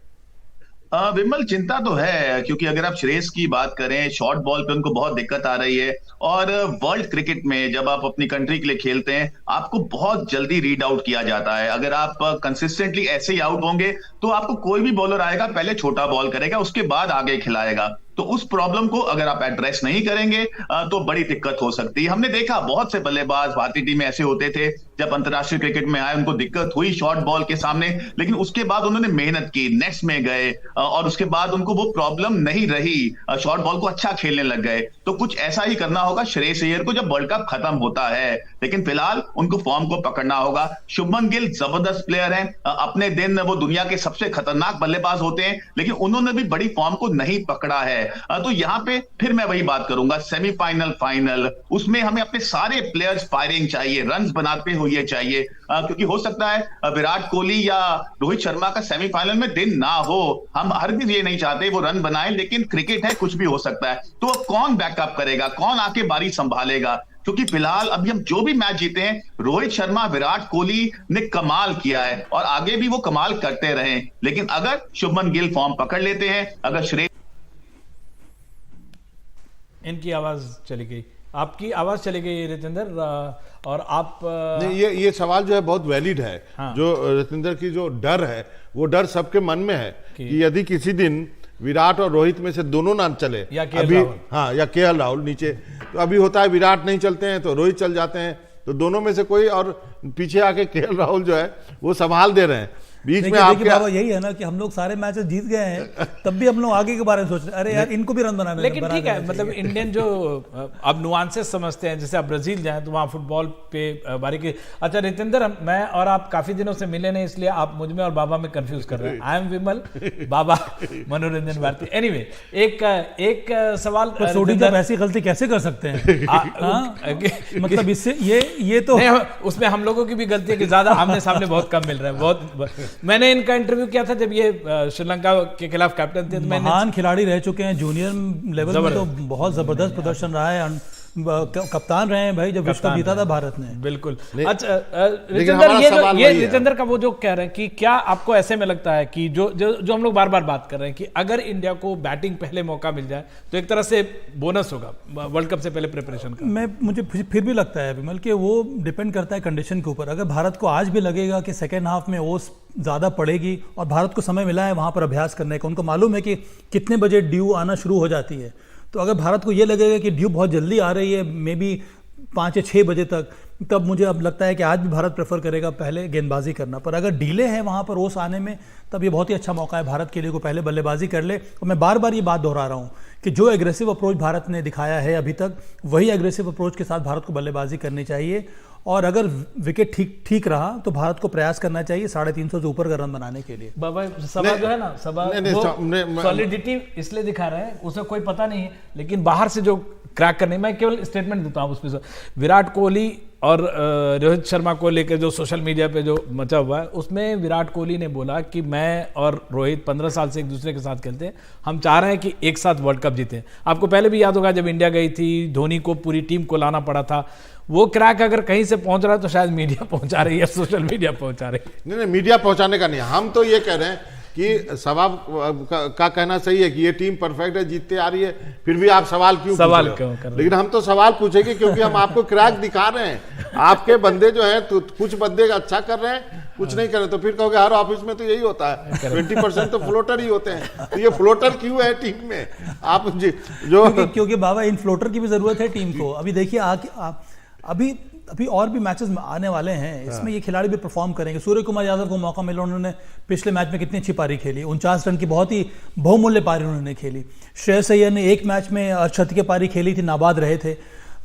विमल, चिंता तो है, क्योंकि अगर आप श्रेयस की बात करें, शॉर्ट बॉल पे उनको बहुत दिक्कत आ रही है। और वर्ल्ड क्रिकेट में जब आप अपनी कंट्री के लिए खेलते हैं, आपको बहुत जल्दी रीड आउट किया जाता है। अगर आप कंसिस्टेंटली ऐसे ही आउट होंगे तो आपको कोई भी बॉलर आएगा, पहले छोटा बॉल करेगा, उसके बाद आगे खिलाएगा। तो उस प्रॉब्लम को अगर आप एड्रेस नहीं करेंगे तो बड़ी दिक्कत हो सकती है। हमने देखा बहुत से बल्लेबाज भारतीय टीम में ऐसे होते थे, जब अंतरराष्ट्रीय क्रिकेट में आए उनको दिक्कत हुई शॉर्ट बॉल के सामने, लेकिन उसके बाद उन्होंने मेहनत की, नेट्स में गए और उसके बाद उनको वो प्रॉब्लम नहीं रही, शॉर्ट बॉल को अच्छा खेलने लग गए। तो कुछ ऐसा ही करना होगा श्रेयस अय्यर को जब वर्ल्ड कप खत्म होता है। लेकिन फिलहाल उनको फॉर्म को पकड़ना होगा। शुभमन गिल जबरदस्त प्लेयर हैं, अपने दिन वो दुनिया के सबसे खतरनाक बल्लेबाज होते हैं, लेकिन उन्होंने भी बड़ी फॉर्म को नहीं पकड़ा है। तो यहां पे फिर मैं वही बात करूंगा, सेमीफाइनल, फाइनल, उसमें हमें अपने सारे प्लेयर्स फायरिंग चाहिए, रन्स बनाते हुए चाहिए, क्योंकि हो सकता है विराट कोहली या रोहित शर्मा का सेमीफाइनल में दिन ना हो। हम हरगिज ये नहीं चाहते वो रन बनाए, लेकिन क्रिकेट है, कुछ भी हो सकता है। तो कौन बैकअप करेगा, कौन आके बारी संभालेगा? क्योंकि फिलहाल अभी हम जो भी मैच जीते हैं, रोहित शर्मा, विराट कोहली ने कमाल किया है और आगे भी वो कमाल करते रहे। लेकिन अगर शुभमन गिल फॉर्म पकड़ लेते हैं, अगर श्रेयस, इनकी आवाज चली गई, आपकी आवाज चली गई रितेंद्र, और आप नहीं, ये सवाल जो है बहुत वैलिड है। हाँ। जो रितेंद्र की जो डर है, वो डर सबके मन में है कि यदि किसी दिन विराट और रोहित में से दोनों ना चले, या अभी हाँ, या केएल राहुल नीचे, तो अभी होता है विराट नहीं चलते हैं तो रोहित चल जाते हैं, तो दोनों में से कोई, और पीछे आके केएल राहुल जो है वो संभाल दे रहे हैं। बीच में आपके बाबा यही है ना कि हम लोग सारे मैचेस जीत गए हैं, तब भी हम लोग आगे के बारे में सोच रहे हैं, अरे यार इनको भी रन बनाने। लेकिन ठीक है, मतलब इंडियन जो अब नुआंसेस समझते हैं, जैसे आप ब्राजील जाएं तो वहाँ फुटबॉल पे बारीकी। अच्छा रितेंद्र, मैं और आप काफी दिनों से मिले नहीं, इसलिए आप मुझ में और बाबा में कंफ्यूज कर रहे हैं। आई एम विमल, बाबा मनोरंजन भारती। एनीवे, एक सवाल, सोडी जब ऐसी गलती कैसे कर सकते हैं? मतलब इससे ये तो उसमें हम लोगों की भी गलती है कि ज्यादा आमने सामने बहुत कम मिल रहा है। बहुत मैंने इनका इंटरव्यू किया था जब ये श्रीलंका के खिलाफ कैप्टन थे। महान खिलाड़ी रह चुके हैं, जूनियर लेवल में तो बहुत जबरदस्त प्रदर्शन रहा है, कप्तान रहे हैं भाई जब विश्व कप जीता था भारत ने। बिल्कुल। अच्छा रितेंद्र, ये रितेंद्र का वो जो कह रहे हैं कि क्या आपको ऐसे में लगता है कि जो हम लोग बार बार बात कर रहे हैं कि अगर इंडिया को बैटिंग पहले मौका मिल जाए तो एक तरह से बोनस होगा वर्ल्ड कप से पहले प्रिपरेशन का? मुझे फिर भी लगता है विमल कि वो डिपेंड करता है कंडीशन के ऊपर। अगर भारत को आज भी लगेगा कि सेकेंड हाफ में ओस ज़्यादा पड़ेगी और भारत को समय मिला है वहाँ पर अभ्यास करने का, उनको मालूम है कि कितने बजे ड्यू आना शुरू हो जाती है, तो अगर भारत को ये लगेगा कि ड्यू बहुत जल्दी आ रही है, मे बी 5 या 6 बजे तक, तब मुझे अब लगता है कि आज भी भारत प्रेफर करेगा पहले गेंदबाजी करना। पर अगर डीले है वहाँ पर ओस आने में, तब ये बहुत ही अच्छा मौका है भारत के लिए को पहले बल्लेबाजी कर ले। और मैं बार बार ये बात दोहरा रहा हूँ कि जो एग्रेसिव अप्रोच भारत ने दिखाया है अभी तक, वही एग्रेसिव अप्रोच के साथ भारत को बल्लेबाजी करनी चाहिए। और अगर विकेट ठीक रहा तो भारत को प्रयास करना चाहिए 350 से ऊपर का रन बनाने के लिए। बाबा सभा जो है ना, सभा सॉलिडिटी इसलिए दिखा रहे हैं, उसे कोई पता नहीं है, लेकिन बाहर से जो क्रैक करने, मैं केवल स्टेटमेंट देता हूँ उसमें। विराट कोहली और रोहित शर्मा को लेकर जो सोशल मीडिया पे जो मचा हुआ है, उसमें विराट कोहली ने बोला कि मैं और रोहित 15 साल से एक दूसरे के साथ खेलते हैं, हम चाह रहे हैं कि एक साथ वर्ल्ड कप जीतें। आपको पहले भी याद होगा जब इंडिया गई थी, धोनी को पूरी टीम को लाना पड़ा था। वो क्रैक अगर कहीं से पहुंच रहा है तो शायद मीडिया पहुंचा रही है, सोशल मीडिया पहुंचा रही है। नहीं, मीडिया पहुंचाने का नहीं, हम तो ये कह रहे हैं कि सवाल का कहना सही है कि ये टीम परफेक्ट है, जीतते आ रही है, फिर भी आप सवाल क्यों कर रहे हो? लेकिन हम तो सवाल पूछेंगे क्योंकि हम आपको क्रैक दिखा रहे हैं। आपके बंदे जो हैं तो कुछ बंदे अच्छा कर रहे हैं, कुछ नहीं कर रहे, तो फिर कहोगे हर ऑफिस में तो यही होता है, 20% तो फ्लोटर ही होते हैं, तो ये फ्लोटर क्यों है टीम में? आप जो क्योंकि बाबा इन फ्लोटर की भी जरूरत है टीम को। अभी देखिए अभी और भी मैचेस आने वाले हैं, इसमें ये खिलाड़ी भी परफॉर्म करेंगे। सूर्य कुमार यादव को मौका मिला, उन्होंने पिछले मैच में कितनी अच्छी पारी खेली, 49 रन की बहुत ही बहुमूल्य पारी उन्होंने खेली। श्रेयस अय्यर ने एक मैच में अर्धशतकीय पारी खेली थी, नाबाद रहे थे।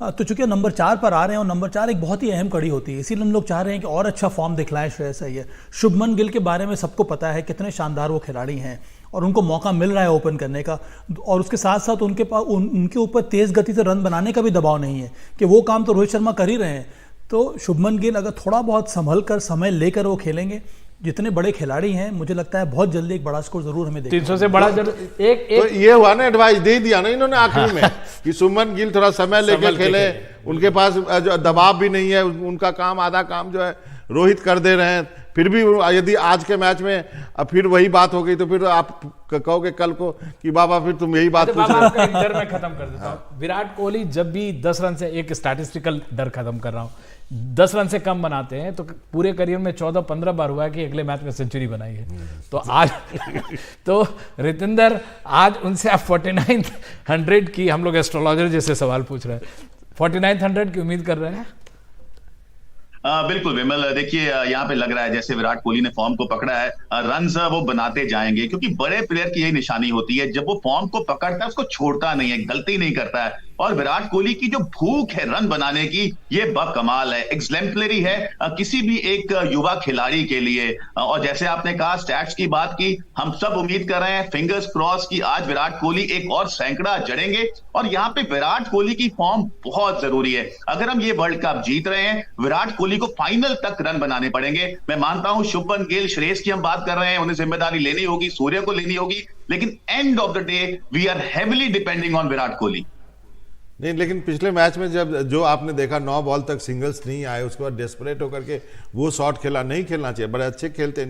तो चूंकि नंबर 4 पर आ रहे हैं और नंबर 4 एक बहुत ही अहम कड़ी होती है, इसीलिए हम लोग चाह रहे हैं कि और अच्छा फॉर्म दिखलाएं श्रेयस अय्यर। शुभमन गिल के बारे में सबको पता है कितने शानदार वो खिलाड़ी हैं और उनको मौका मिल रहा है ओपन करने का, और उसके साथ साथ उनके ऊपर तेज गति से रन बनाने का भी दबाव नहीं है कि वो काम तो रोहित शर्मा कर ही रहे हैं। तो शुभमन गिल अगर थोड़ा बहुत संभल कर समय लेकर वो खेलेंगे, जितने बड़े खिलाड़ी हैं, मुझे लगता है बहुत जल्दी एक बड़ा स्कोर जरूर हमें देखना 300 से बड़ा एक तो ये हुआ ना, एडवाइस दे दिया ना इन्होंने आखिरी में कि शुभमन गिल थोड़ा समय लेकर खेले, उनके पास दबाव भी नहीं है, उनका काम आधा काम जो है रोहित कर दे रहे हैं, फिर भी यदि आज के मैच में अब फिर वही बात हो गई तो फिर आप कहोगे कल को कि बाबा फिर तुम यही बात पूछ बाबा रहे आपका एक डर मैं खत्म कर देता हूँ। विराट कोहली जब भी 10 रन से, एक स्टैटिस्टिकल डर खत्म कर रहा हूँ, 10 रन से कम बनाते हैं तो पूरे करियर में 14-15 बार हुआ है कि अगले मैच में सेंचुरी बनाई है। तो आज तो रितेंद्र आज उनसे आप 4900 की, हम लोग एस्ट्रोलॉजर जैसे सवाल पूछ रहे हैं, 4900 की उम्मीद कर रहे हैं। बिल्कुल विमल, देखिए यहाँ पे लग रहा है जैसे विराट कोहली ने फॉर्म को पकड़ा है, रन्स वो बनाते जाएंगे, क्योंकि बड़े प्लेयर की यही निशानी होती है, जब वो फॉर्म को पकड़ता है उसको छोड़ता नहीं है, गलती नहीं करता है। और विराट कोहली की जो भूख है रन बनाने की, ये बकमाल है, एग्जैम्पलरी है किसी भी एक युवा खिलाड़ी के लिए। और जैसे आपने कहा स्टैट्स की बात की, हम सब उम्मीद कर रहे हैं, फिंगर्स क्रॉस की आज विराट कोहली एक और सैकड़ा जड़ेंगे। और यहाँ पे विराट कोहली की फॉर्म बहुत जरूरी है। अगर हम ये वर्ल्ड कप जीत रहे हैं, विराट कोहली को फाइनल तक रन बनाने पड़ेंगे। मैं मानता हूं शुभमन गिल, श्रेयस की हम बात कर रहे हैं, उन्हें जिम्मेदारी लेनी होगी, सूर्य को लेनी होगी, लेकिन end of the day we are heavily depending on Virat Kohli. नहीं, लेकिन पिछले मैच में जब जो आपने देखा 9 बॉल तक सिंगल्स नहीं आए, उसके बाद डेस्परेट होकर के वो शॉट खेला, नहीं खेलना चाहिए, बड़े अच्छे खेलते,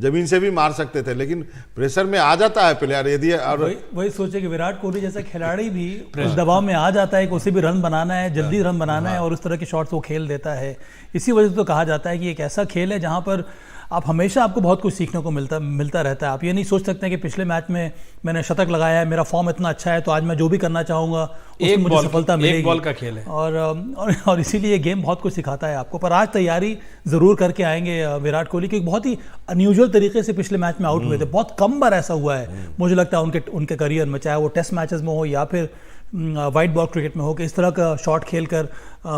जमीन से भी मार सकते थे, लेकिन प्रेशर में आ जाता है प्लेयर यदि। और वही सोचे कि विराट कोहली जैसा खिलाड़ी भी उस दबाव में आ जाता है कि उसे भी रन बनाना है, जल्दी रन बनाना है, और उस तरह के शॉट्स वो खेल देता है। इसी वजह से तो कहा जाता है कि एक ऐसा खेल है जहां पर आप हमेशा आपको बहुत कुछ सीखने को मिलता रहता है। आप ये नहीं सोच सकते हैं कि पिछले मैच में मैंने शतक लगाया है, मेरा फॉर्म इतना अच्छा है तो आज मैं जो भी करना चाहूंगा उसमें मुझे सफलता मिलेगी। एक बॉल का खेल है और इसीलिए ये गेम बहुत कुछ सिखाता है आपको। पर आज तैयारी जरूर करके आएंगे विराट कोहली, क्योंकि बहुत ही अनयूजुअल तरीके से पिछले मैच में आउट हुए थे। बहुत कम बार ऐसा हुआ है मुझे लगता है उनके करियर में, चाहे वो टेस्ट मैचेस में हो या फिर वाइट बॉल क्रिकेट में हो, कि इस तरह का शॉट खेलकर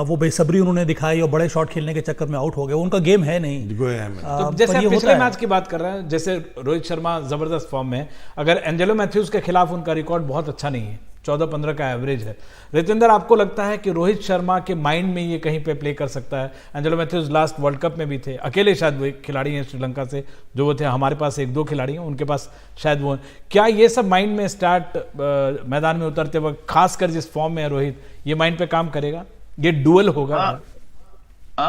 वो बेसब्री उन्होंने दिखाई और बड़े शॉट खेलने के चक्कर में आउट हो गए। उनका गेम है नहीं। तो जैसे आप पिछले मैच की बात कर रहे हैं, जैसे रोहित शर्मा जबरदस्त फॉर्म में, अगर एंजेलो मैथ्यूज के खिलाफ उनका रिकॉर्ड बहुत अच्छा नहीं है, 14-15 का एवरेज है। रितेंद्र, आपको लगता है कि रोहित शर्मा के माइंड में ये कहीं पे प्ले कर सकता है? Angelo Mathews last world cup में भी थे, अकेले शायद वो एक खिलाड़ी हैं श्रीलंका से जो वो थे, हमारे पास 1-2 खिलाड़ी हैं, उनके पास शायद वो। क्या ये सब माइंड में स्टार्ट मैदान में उतरते वक्त, खासकर जिस फॉर्म में है रोहित, ये माइंड पे काम करेगा? ये डुअल होगा?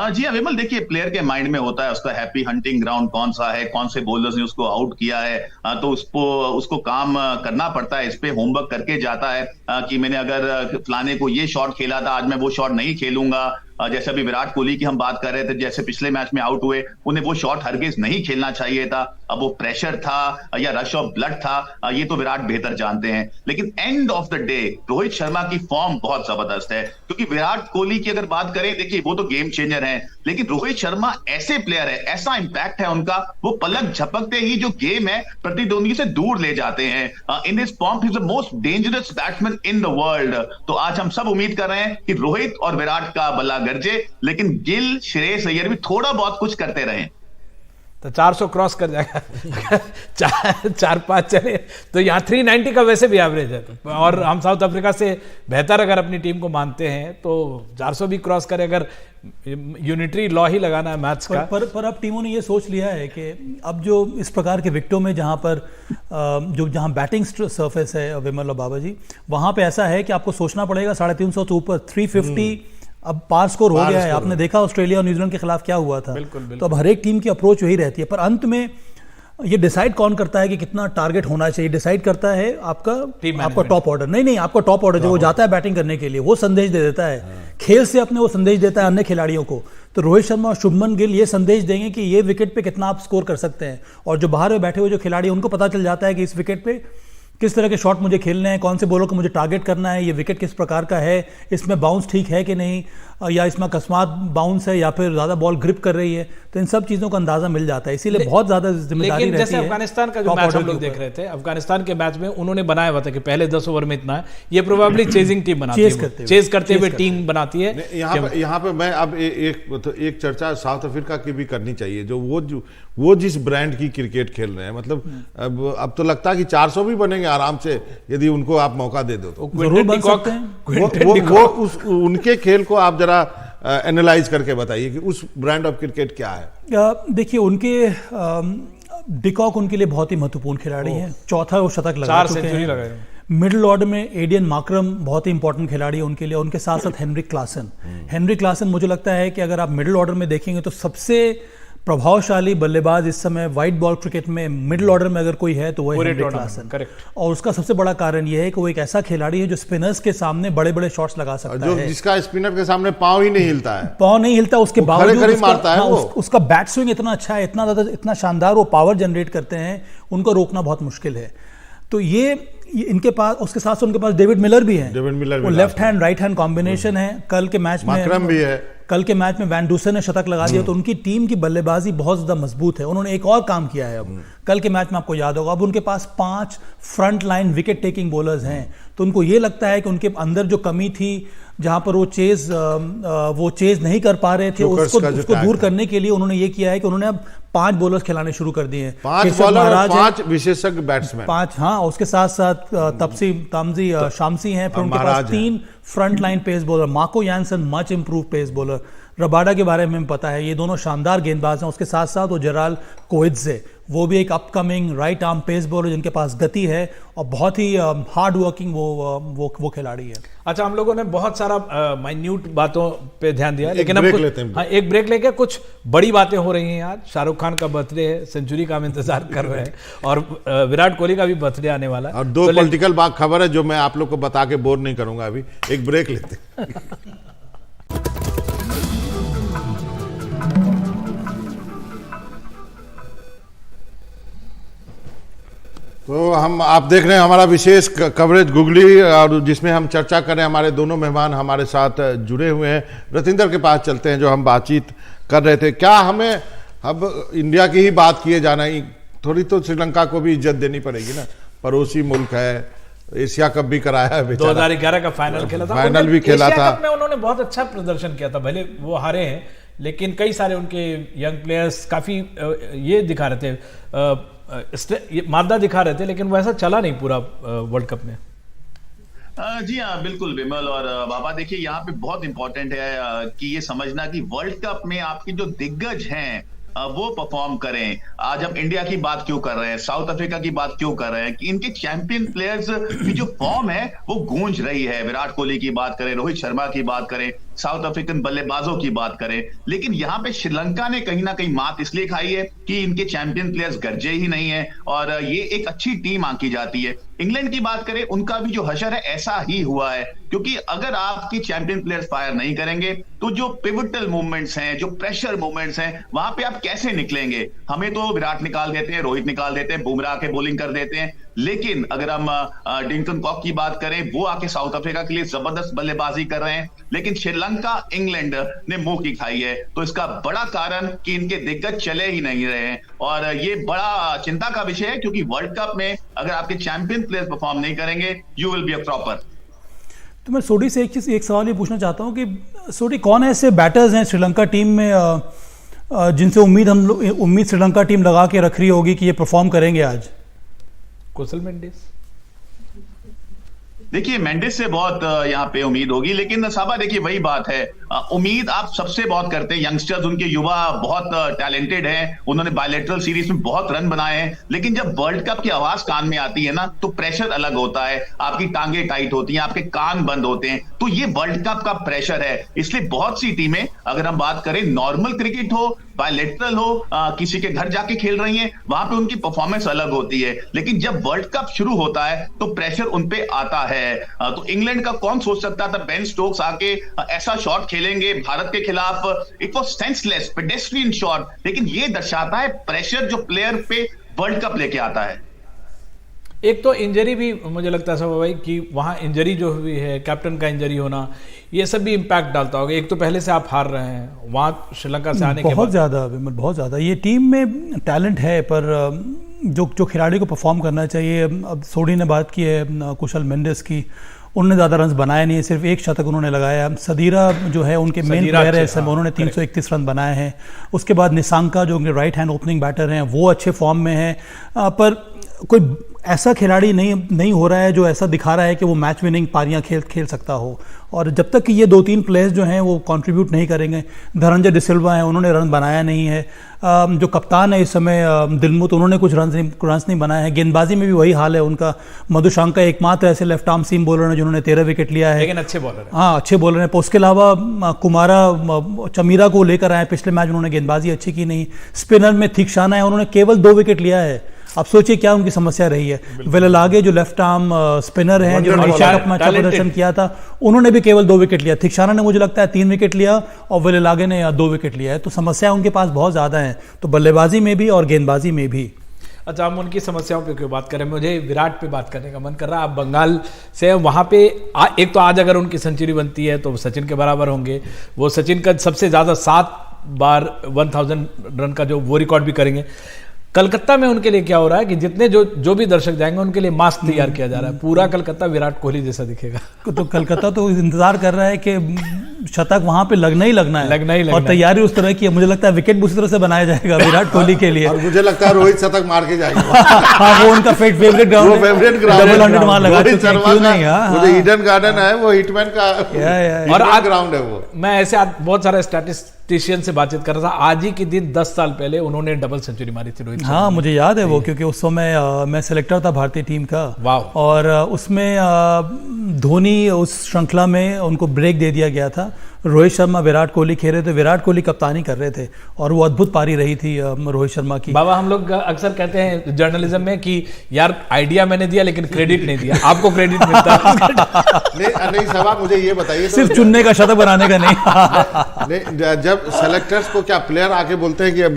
जी हाँ विमल, देखिए प्लेयर के माइंड में होता है उसका हैप्पी हंटिंग ग्राउंड कौन सा है, कौन से बॉलर्स ने उसको आउट किया है, तो उसको काम करना पड़ता है, इस पे होमवर्क करके जाता है कि मैंने अगर फलाने को ये शॉट खेला था, आज मैं वो शॉट नहीं खेलूंगा। जैसे अभी विराट कोहली की हम बात कर रहे थे, जैसे पिछले मैच में आउट हुए, उन्हें वो शॉट हरगिज नहीं खेलना चाहिए था। अब वो प्रेशर था या रश ऑफ ब्लड था, ये तो विराट बेहतर जानते हैं। लेकिन end of the day Rohit Sharma की फॉर्म बहुत जबरदस्त है, क्योंकि विराट कोहली की अगर बात करें, देखिए वो तो गेम चेंजर है, लेकिन रोहित शर्मा ऐसे प्लेयर है, ऐसा इंपैक्ट है उनका, वो पलक झपकते ही जो गेम है प्रतिद्वंदी से दूर ले जाते हैं। In this form he is the most dangerous batsman in the world. तो आज हम सब उम्मीद कर रहे हैं कि रोहित और विराट का बल्ला गरजे, लेकिन गिल, श्रेयस अय्यर भी थोड़ा बहुत कुछ करते रहे। तो 400 क्रॉस कर जाएगा 4-5 चले तो यहाँ 390 का वैसे भी एवरेज है, और हम साउथ अफ्रीका से बेहतर अगर अपनी टीम को मानते हैं तो 400 भी क्रॉस करे, अगर यूनिटरी लॉ ही लगाना है मैथ्स का। पर अब टीमों ने ये सोच लिया है कि अब जो इस प्रकार के विकेटों में जहाँ बैटिंग सरफेस है विमल और बाबा जी, वहाँ पे ऐसा है कि आपको सोचना पड़ेगा 350 से ऊपर, 350 अब पार स्कोर हो गया है। आपने देखा ऑस्ट्रेलिया और न्यूजीलैंड के खिलाफ क्या हुआ था। बिल्कुल। तो अब हर एक टीम की अप्रोच वही रहती है, पर अंत में ये डिसाइड कौन करता है कि कितना टारगेट होना चाहिए? डिसाइड करता है आपका टॉप ऑर्डर। नहीं, आपका टॉप ऑर्डर जो वो जाता है बैटिंग करने के लिए, वो संदेश दे देता है खेल से अपने, वो संदेश देता है अन्य खिलाड़ियों को। तो रोहित शर्मा और शुभमन गिल ये संदेश देंगे कि ये विकेट पे कितना आप स्कोर कर सकते हैं, और जो बाहर में बैठे हुए जो खिलाड़ी उनको पता चल जाता है कि इस विकेट पे किस तरह के शॉट मुझे खेलने हैं, कौन से बॉलर को मुझे टारगेट करना है, ये विकेट किस प्रकार का है, इसमें बाउंस ठीक है कि नहीं, या इसमें अकस्मात बाउंस है या फिर ज्यादा बॉल ग्रिप कर रही है। तो इन सब चीजों का अंदाजा मिल जाता है, इसीलिए बहुत ज्यादा जिम्मेदारी रहती है। जैसे अफगानिस्तान का जो मैच हम लोग देख रहे थे, अफगानिस्तान के मैच में उन्होंने बनाया हुआ था कि पहले 10 ओवर में इतना है, ये प्रोबेबली चेजिंग टीम बनाती है, चेज करते हुए टीम बनाती है। यहाँ पे मैं अब एक चर्चा साउथ अफ्रीका की भी करनी चाहिए, जो वो जिस ब्रांड की क्रिकेट खेल रहे हैं, मतलब अब तो लगता है कि 400 भी बनेंगे आराम से यदि उनको आप मौका दे दो तो जरूर बन सकते हैं। वो उनके खेल को आप जरा एनालाइज करके बताइए कि उस ब्रांड ऑफ क्रिकेट क्या है। देखिए उनके डिकॉक उनके लिए बहुत ही महत्वपूर्ण खिलाड़ी है, चौथा वो शतक लगा चुके हैं। मिडिल ऑर्डर में एडियन मार्करम बहुत ही इंपॉर्टेंट खिलाड़ी है उनके लिए, उनके साथ साथ हेनरिक क्लासन मुझे लगता है कि अगर आप मिडिल ऑर्डर में देखेंगे तो सबसे प्रभावशाली बल्लेबाज इस समय वाइट बॉल क्रिकेट में मिडिल ऑर्डर में अगर कोई है तो वो है हेनरी क्लासन। और उसका सबसे बड़ा कारण ये है कि वो एक ऐसा खिलाड़ी है जो स्पिनर्स के सामने बड़े बड़े शॉट्स लगा सकता है, जिसका स्पिनर के सामने पांव ही नहीं हिलता है, पांव नहीं हिलता, उसके बावजूद मारता है। उसका बैट स्विंग इतना अच्छा है, इतना ज्यादा, इतना शानदार वो पावर जनरेट करते हैं, उनको रोकना बहुत मुश्किल है। तो ये इनके पास, उसके साथ उनके पास डेविड मिलर भी है, वो left hand right hand combination है। कल के मैच में भी है, कल के मैच में वैन डूसन ने शतक लगा दिया, तो उनकी टीम की बल्लेबाजी बहुत ज्यादा मजबूत है। उन्होंने एक और काम किया है, अब कल के मैच में आपको याद होगा, अब उनके पास 5 front line wicket taking bowlers हैं, तो उनको ये लगता है कि उनके अंदर जो कमी थी, जहां पर वो चेज नहीं कर पा रहे थे, उसको दूर करने के लिए उन्होंने ये किया है कि उन्होंने अब 5 बॉलर्स खिलाने शुरू कर दिए हैं, 5 बॉलर और 5 विशेषज्ञ बैट्समैन, 5, हाँ, उसके साथ साथ तामजी शामसी हैं, फिर उनके पास 3 front line pace bowler, Marco Jansen much improve pace bowler, Rabada के बारे में हमें पता है, ये दोनों शानदार गेंदबाज हैं। उसके साथ साथ वो जेराल कोएट्जे, वो भी एक upcoming right arm pace bowler जिनके पास गति है और बहुत ही हार्ड वर्किंग वो खिलाड़ी है। अच्छा, हम लोगों ने बहुत सारा माइन्यूट बातों पे ध्यान दिया, लेकिन अब एक ब्रेक लेके कुछ बड़ी बातें हो रही हैं। आज शाहरुख खान का बर्थडे है, सेंचुरी का हम इंतजार कर रहे हैं, और विराट कोहली का भी बर्थडे आने वाला है, और 2 पॉलिटिकल बात खबर है जो मैं आप लोग को बता के बोर नहीं करूंगा। अभी एक ब्रेक लेते हैं। तो आप देख रहे हैं हमारा विशेष कवरेज गुगली, और जिसमें हम चर्चा करें, हमारे दोनों मेहमान हमारे साथ जुड़े हुए हैं। रतिंदर के पास चलते हैं, जो हम बातचीत कर रहे थे। क्या हमें अब इंडिया की ही बात किए जाना ही, थोड़ी तो श्रीलंका को भी इज्जत देनी पड़ेगी ना, पड़ोसी मुल्क है, एशिया कप भी कराया है, 2011 का फाइनल खेला था, फाइनल भी खेला था, में उन्होंने बहुत अच्छा प्रदर्शन किया था, भले वो हारे हैं, लेकिन कई सारे उनके यंग प्लेयर्स काफी ये दिखा रहे थे, मादा दिखा रहे थे, लेकिन वैसा चला नहीं पूरा वर्ल्ड कप में। जी हाँ, बिल्कुल विमल और बाबा, देखिए यहाँ पे बहुत इंपॉर्टेंट है कि ये समझना कि वर्ल्ड कप में आपके जो दिग्गज हैं वो परफॉर्म करें। आज हम इंडिया की बात क्यों कर रहे हैं, साउथ अफ्रीका की बात क्यों कर रहे हैं, कि इनके चैंपियन प्लेयर्स की जो फॉर्म है वो गूंज रही है। विराट कोहली की बात करें, रोहित शर्मा की बात करें, साउथ अफ्रीकन बल्लेबाजों की बात करें, लेकिन यहाँ पे श्रीलंका ने कहीं ना कहीं मात इसलिए खाई है कि इनके चैंपियन प्लेयर्स गरजे ही नहीं है, और ये एक अच्छी टीम आंकी जाती है। इंग्लैंड की बात करें, उनका भी जो हशर है ऐसा ही हुआ है, क्योंकि अगर आपकी चैंपियन प्लेयर्स फायर नहीं करेंगे तो जो पिवटल मूवमेंट्स हैं, जो प्रेशर मूवमेंट्स हैं, वहां पे आप कैसे निकलेंगे। हमें तो विराट निकाल देते हैं, रोहित निकाल देते हैं, बुमराह के बॉलिंग कर देते हैं, लेकिन अगर हम डिंकन कॉक की बात करें, वो आके साउथ अफ्रीका के लिए जबरदस्त बल्लेबाजी कर रहे हैं, लेकिन श्रीलंका इंग्लैंड ने मुंह की खाई है। तो इसका बड़ा कारण कि इनके दिग्गज चले ही नहीं रहे हैं, और ये बड़ा चिंता का विषय है, क्योंकि वर्ल्ड कप में अगर आपके चैंपियन प्लेयर्स परफॉर्म नहीं करेंगे, you will be a cropper. तो मैं सोडी से एक सवाल ये पूछना चाहता हूं कि सोडी, कौन ऐसे बैटर्स हैं श्रीलंका टीम में जिनसे उम्मीद श्रीलंका टीम लगा के रख रही होगी कि ये परफॉर्म करेंगे आज? कुशल मेंडिस, देखिए मेंडिस से बहुत यहाँ पे उम्मीद होगी, लेकिन साबा देखिए वही बात है, उम्मीद आप सबसे बहुत करते हैं। यंगस्टर्स, उनके युवा बहुत टैलेंटेड हैं, उन्होंने बायलैटरल सीरीज में बहुत रन बनाए हैं, लेकिन जब वर्ल्ड कप की आवाज कान में आती है ना, तो प्रेशर अलग होता है, आपकी टांगे टाइट होती हैं, आपके कान बंद होते हैं, तो ये वर्ल्ड कप का प्रेशर है। इसलिए बहुत सी टीमें, अगर हम बात करें नॉर्मल क्रिकेट हो, बायलैटरल हो, किसी के घर जाके खेल रही हैं, वहां पे उनकी परफॉर्मेंस अलग होती है, लेकिन जब वर्ल्ड कप शुरू होता है तो प्रेशर उन पे आता है। तो इंग्लैंड का कौन सोच सकता था बेन स्टोक्स आके ऐसा शॉट खेलेंगे भारत के खिलाफ। It was senseless pedestrian shot, लेकिन ये दर्शाता है प्रेशर जो प्लेयर पे वर्ल्ड कप लेके आता है। एक तो इंजरी भी मुझे लगता है सब भाई कि वहाँ इंजरी जो हुई है, कैप्टन का इंजरी होना, ये सब भी इम्पैक्ट डालता होगा। एक तो पहले से आप हार रहे हैं, वहाँ श्रीलंका से आने के बाद बहुत ज़्यादा विमल, बहुत ज़्यादा ये टीम में टैलेंट है, पर जो खिलाड़ी को परफॉर्म करना चाहिए। अब सोडी ने बात की है कुशल मेंडिस की, उन्होंने ज़्यादा रन बनाए नहीं है, सिर्फ 1 शतक उन्होंने लगाया। सदीरा जो है उनके मेन प्लेयर है इस समय, उन्होंने 331 रन बनाए हैं। उसके बाद निसांका जो उनके राइट हैंड ओपनिंग बैटर हैं, वो अच्छे फॉर्म में हैं, पर कोई ऐसा खिलाड़ी नहीं हो रहा है जो ऐसा दिखा रहा है कि वो मैच विनिंग पारियां खेल सकता हो। और जब तक कि ये 2-3 प्लेयर्स जो हैं वो कंट्रीब्यूट नहीं करेंगे, धनंजय डिसिल्वा हैं, उन्होंने रन बनाया नहीं है, जो कप्तान है इस समय दिलमुत, उन्होंने कुछ रन्स नहीं बनाए हैं। गेंदबाजी में भी वही हाल है उनका। मधुशंका एकमात्र ऐसे लेफ्ट आर्म सीम बॉलर हैं जिन्होंने 13 विकेट लिया है, लेकिन अच्छे बॉलर हैं। हाँ, अच्छे बॉलर हैं। उसके अलावा कुमारा चमीरा को लेकर आए, पिछले मैच उन्होंने गेंदबाजी अच्छी की नहीं। स्पिनर में थिकशाना है, उन्होंने केवल 2 विकेट लिया है। अब सोचिए क्या उनकी समस्या रही है। वेलालागे जो लेफ्ट आर्म स्पिनर हैं, जिन्होंने एशिया कप में अच्छा प्रदर्शन किया था, उन्होंने भी केवल 2 विकेट लिया। थिकशाना ने मुझे लगता है 3 विकेट लिया और वेलालागे ने 2 विकेट लिया है। तो समस्या उनके पास बहुत ज्यादा है, तो बल्लेबाजी में भी और गेंदबाजी में भी। अच्छा, हम उनकी समस्याओं पे क्यों बात करें, मुझे विराट पे बात करने का मन कर रहा है। आप बंगाल से वहाँ पे एक तो आज अगर उनकी सेंचुरी बनती है तो सचिन के बराबर होंगे। वो सचिन का सबसे ज़्यादा 7 बार 1000 रन का जो वो रिकॉर्ड भी करेंगे। कलकत्ता में उनके लिए क्या हो रहा है कि जितने जो भी दर्शक जाएंगे उनके लिए मास्क तैयार किया जा रहा है। पूरा कलकत्ता विराट कोहली जैसा दिखेगा। तो कलकत्ता तो इंतजार कर रहा है कि शतक वहां पे लगना ही लगना है, और तैयारी उस तरह की है। मुझे लगता है विकेट उसी तरह से बनाया जाएगा विराट कोहली के लिए। और मुझे लगता है रोहित शतक मार के जाएगा। हाँ, वो उनका फेवरेट ग्राउंड है, डबल 100 वहां लगा चुके हैं, क्यों नहीं। वो जो ईडन गार्डन है वो हिटमैन का और ग्राउंड है वो। मैं ऐसे बहुत सारे स्टैटिस्टिशियन से बातचीत कर रहा था। आज ही के दिन 10 साल पहले उन्होंने डबल सेंचुरी मारी थी रोहित। हाँ, मुझे याद है वो, क्योंकि उस समय मैं सिलेक्टर था भारतीय टीम का। वाह। और उसमें धोनी उस श्रृंखला में उनको ब्रेक दे दिया गया था। रोहित शर्मा विराट कोहली खेल रहे थे, विराट कोहली कप्तानी कर रहे थे और वो अद्भुत पारी रही थी रोहित शर्मा की। बाबा, हम लोग अक्सर कहते हैं जर्नलिज्म में कि यार आइडिया मैंने दिया लेकिन क्रेडिट नहीं दिया। आपको क्रेडिट मिलता है? नहीं सवाल मुझे ये बताइए, सिर्फ चुनने का, शतक बनाने का नहीं। जब सेलेक्टर्स को क्या प्लेयर आके बोलते हैं कि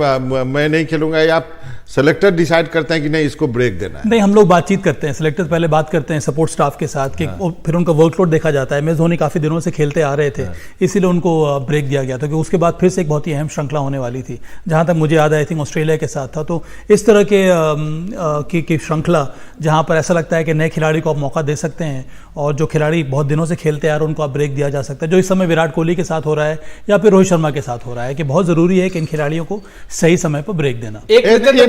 मैं नहीं खेलूंगा, या सेलेक्टर डिसाइड करते हैं कि नहीं इसको ब्रेक देना है? नहीं, हम लोग बातचीत करते हैं, सेलेक्टर पहले बात करते हैं सपोर्ट स्टाफ के साथ कि फिर उनका वर्कलोड देखा जाता है। एमएस धोनी काफी दिनों से खेलते आ रहे थे, इसीलिए उनको ब्रेक दिया गया था, क्योंकि उसके बाद फिर से एक बहुत ही अहम श्रृंखला होने वाली थी, जहां तक मुझे याद है, आई थिंक ऑस्ट्रेलिया के साथ था। तो इस तरह की श्रृंखला जहां पर ऐसा लगता है कि नए खिलाड़ी को आप मौका दे सकते हैं, और जो खिलाड़ी बहुत दिनों से खेलते आ रहे हैं उनको आप ब्रेक दिया जा सकता है, जो इस समय विराट कोहली के साथ हो रहा है या फिर रोहित शर्मा के साथ हो रहा है, कि बहुत जरूरी है कि इन खिलाड़ियों को सही समय पर ब्रेक देना।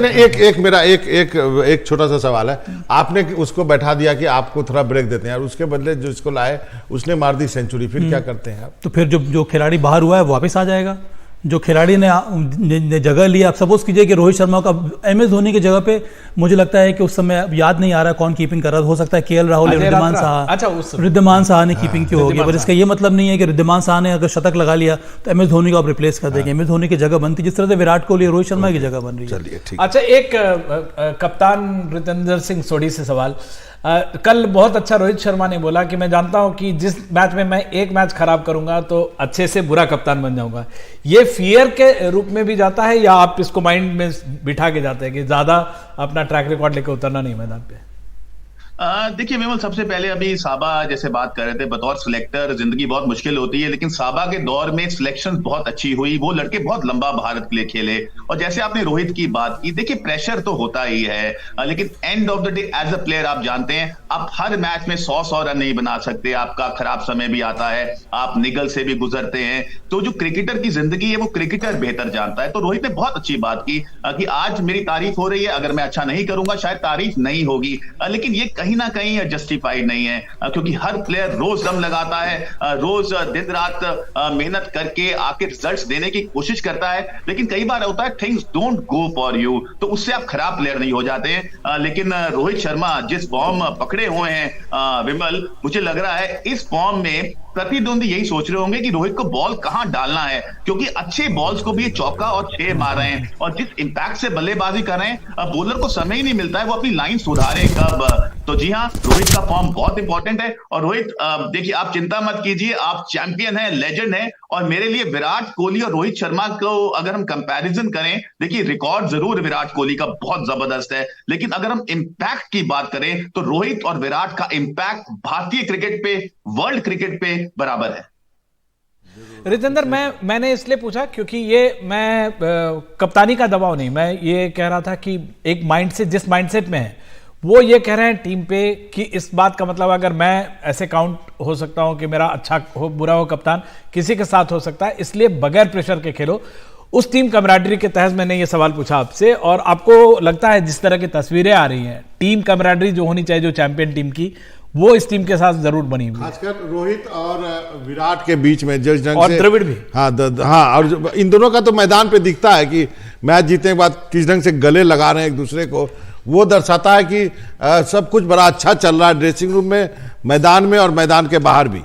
एक मेरा एक छोटा सा सवाल है। आपने उसको बैठा दिया कि आपको थोड़ा ब्रेक देते हैं, और उसके बदले जो इसको लाए उसने मार दी सेंचुरी, फिर क्या करते हैं आप? तो फिर जो खिलाड़ी बाहर हुआ है वो वापस आ जाएगा। जो खिलाड़ी ने जगह ली, आप सपोज कीजिए कि रोहित शर्मा का एमएस धोनी की जगह पे, मुझे लगता है कि उस समय याद नहीं आ रहा कौन कीपिंग कर रहा था, हो सकता है केएल राहुल या रिद्धिमान साहा। अच्छा, रिद्धिमान साहा ने कीपिंग की होगी, पर इसका ये मतलब नहीं है कि रिद्धिमान साहा ने अगर शतक लगा लिया तो एमएस धोनी को आप रिप्लेस कर देंगे। एमएस धोनी की जगह बनती जिस तरह से विराट कोहली रोहित शर्मा की जगह बन रही है। चलिए ठीक। अच्छा, एक कप्तान रितेंद्र सिंह सोढ़ी से सवाल। कल बहुत अच्छा रोहित शर्मा ने बोला कि मैं जानता हूं कि जिस मैच में मैं एक मैच खराब करूंगा तो अच्छे से बुरा कप्तान बन जाऊंगा। ये फियर के रूप में भी जाता है, या आप इसको माइंड में बिठा के जाते हैं कि ज्यादा अपना ट्रैक रिकॉर्ड लेकर उतरना नहीं मैदान पे? देखिए विमल, सबसे पहले अभी साबा जैसे बात कर रहे थे, बतौर सिलेक्टर जिंदगी बहुत मुश्किल होती है, लेकिन साबा के दौर में सिलेक्शन बहुत अच्छी हुई। वो लड़के बहुत लंबा भारत के लिए खेले। और जैसे आपने रोहित की बात की, देखिए प्रेशर तो होता ही है, लेकिन end of the day as a player आप जानते हैं आप हर मैच में 100 रन नहीं बना सकते। आपका खराब समय भी आता है, आप निगल से भी गुजरते हैं। तो जो क्रिकेटर की जिंदगी है वो क्रिकेटर बेहतर जानता है। तो रोहित ने बहुत अच्छी बात की कि आज मेरी तारीफ हो रही है, अगर मैं अच्छा नहीं करूंगा शायद तारीफ नहीं होगी, लेकिन ये कहीं ना कहीं जस्टिफाइड नहीं है, क्योंकि हर प्लेयर रोज दम लगाता है, रोज दिन रात मेहनत करके आके रिजल्ट्स देने की कोशिश करता है। लेकिन कई बार होता है things don't go for you, तो उससे आप खराब प्लेयर नहीं हो जाते हैं। लेकिन रोहित शर्मा जिस फॉर्म पकड़े हुए हैं विमल, मुझे लग रहा है इस फॉर्म में प्रतिद्वंदी यही सोच रहे होंगे कि रोहित को बॉल कहां डालना है, क्योंकि अच्छे बॉल्स को भी ये चौका और 6 मार रहे हैं, और जिस इंपैक्ट से बल्लेबाजी कर रहे हैं बॉलर को समय ही नहीं मिलता है वो अपनी लाइन सुधारे कब। तो जी हाँ, रोहित का फॉर्म बहुत इंपॉर्टेंट है। और रोहित देखिए, आप चिंता मत कीजिए, आप चैंपियन है, लेजेंड है, और मेरे लिए विराट कोहली और रोहित शर्मा को अगर हम कंपैरिजन करें, देखिए रिकॉर्ड जरूर विराट कोहली का बहुत जबरदस्त है, लेकिन अगर हम इंपैक्ट की बात करें तो रोहित और विराट का इंपैक्ट भारतीय क्रिकेट पे, वर्ल्ड क्रिकेट पे बराबर है। रितेंद्र, मैंने इसलिए पूछा क्योंकि ये मैं कप्तानी का दबाव नहीं, मैं ये कह रहा था कि एक माइंड से जिस माइंडसेट में है वो ये कह रहे हैं टीम पे कि इस बात का मतलब अगर मैं ऐसे काउंट हो सकता हूं कि मेरा अच्छा हो बुरा हो कप्तान किसी के साथ हो सकता है, इसलिए बगैर प्रेशर के खेलो। उस टीम कमराडरी के तहत मैंने ये सवाल पूछा आपसे, और आपको लगता है जिस तरह की तस्वीरें आ रही हैं, टीम कमराडरी जो होनी चाहिए जो चैंपियन टीम की, वो इस टीम के साथ जरूर बनी हुई है, खासकर रोहित और विराट के बीच में जिस ढंग और से, द्रविड़ भी। हाँ, और इन दोनों का तो मैदान पे दिखता है कि मैच जीतने के बाद किस ढंग से गले लगा रहे हैं एक दूसरे को, वो दर्शाता है कि सब कुछ बड़ा अच्छा चल रहा है ड्रेसिंग रूम में, मैदान में और मैदान के बाहर भी।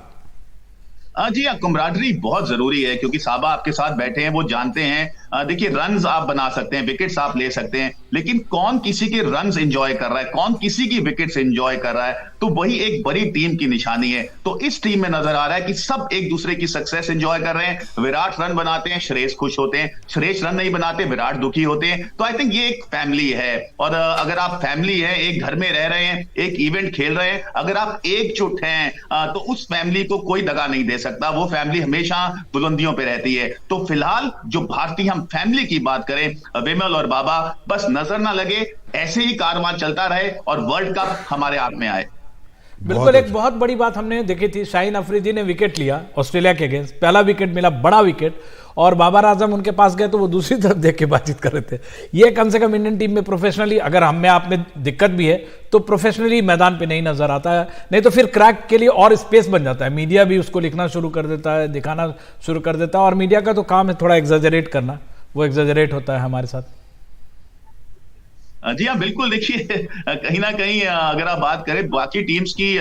जी हाँ, कमराडरी बहुत जरूरी है, क्योंकि साबा आपके साथ बैठे हैं, वो जानते हैं। देखिए, रन्स आप बना सकते हैं, विकेट्स आप ले सकते हैं, लेकिन कौन किसी के रन्स एंजॉय कर रहा है, कौन किसी की विकेट्स एंजॉय कर रहा है, तो वही एक बड़ी टीम की निशानी है। तो इस टीम में नजर आ रहा है कि सब एक दूसरे की सक्सेस एंजॉय कर रहे हैं। विराट रन बनाते हैं, श्रेयस खुश होते हैं, श्रेयस रन नहीं बनाते, विराट दुखी होते हैं। तो आई थिंक ये एक फैमिली है, और अगर आप फैमिली है, एक घर में रह रहे हैं, एक इवेंट खेल रहे हैं, अगर आप एकजुट हैं, तो उस फैमिली को कोई दगा नहीं दे सकता, वो फैमिली हमेशा बुलंदियों पे रहती है। तो फिलहाल जो भारतीय हम फैमिली की बात करें, विमल और बाबा, बस नजर ना लगे, ऐसे ही कारवां चलता रहे और वर्ल्ड कप हमारे हाथ में आए। बिल्कुल, एक बहुत बड़ी बात हमने देखी थी, शाहीन अफरीदी ने विकेट लिया ऑस्ट्रेलिया के अगेंस्ट, पहला विकेट मिला, बड़ा विकेट, और बाबर आजम उनके पास गए तो वो दूसरी तरफ देख के बातचीत कर रहे थे। ये कम से कम इंडियन टीम में प्रोफेशनली, अगर हम में आप में दिक्कत भी है तो प्रोफेशनली मैदान पे नहीं नजर आता है, नहीं तो फिर क्रैक के लिए और स्पेस बन जाता है, मीडिया भी उसको लिखना शुरू कर देता है, दिखाना शुरू कर देता है, और मीडिया का तो काम है थोड़ा एग्जैजरेट करना, वो एग्जैजरेट होता है हमारे साथ। जी हाँ, बिल्कुल। देखिए, कहीं ना कहीं अगर आप बात करें बाकी टीम्स की,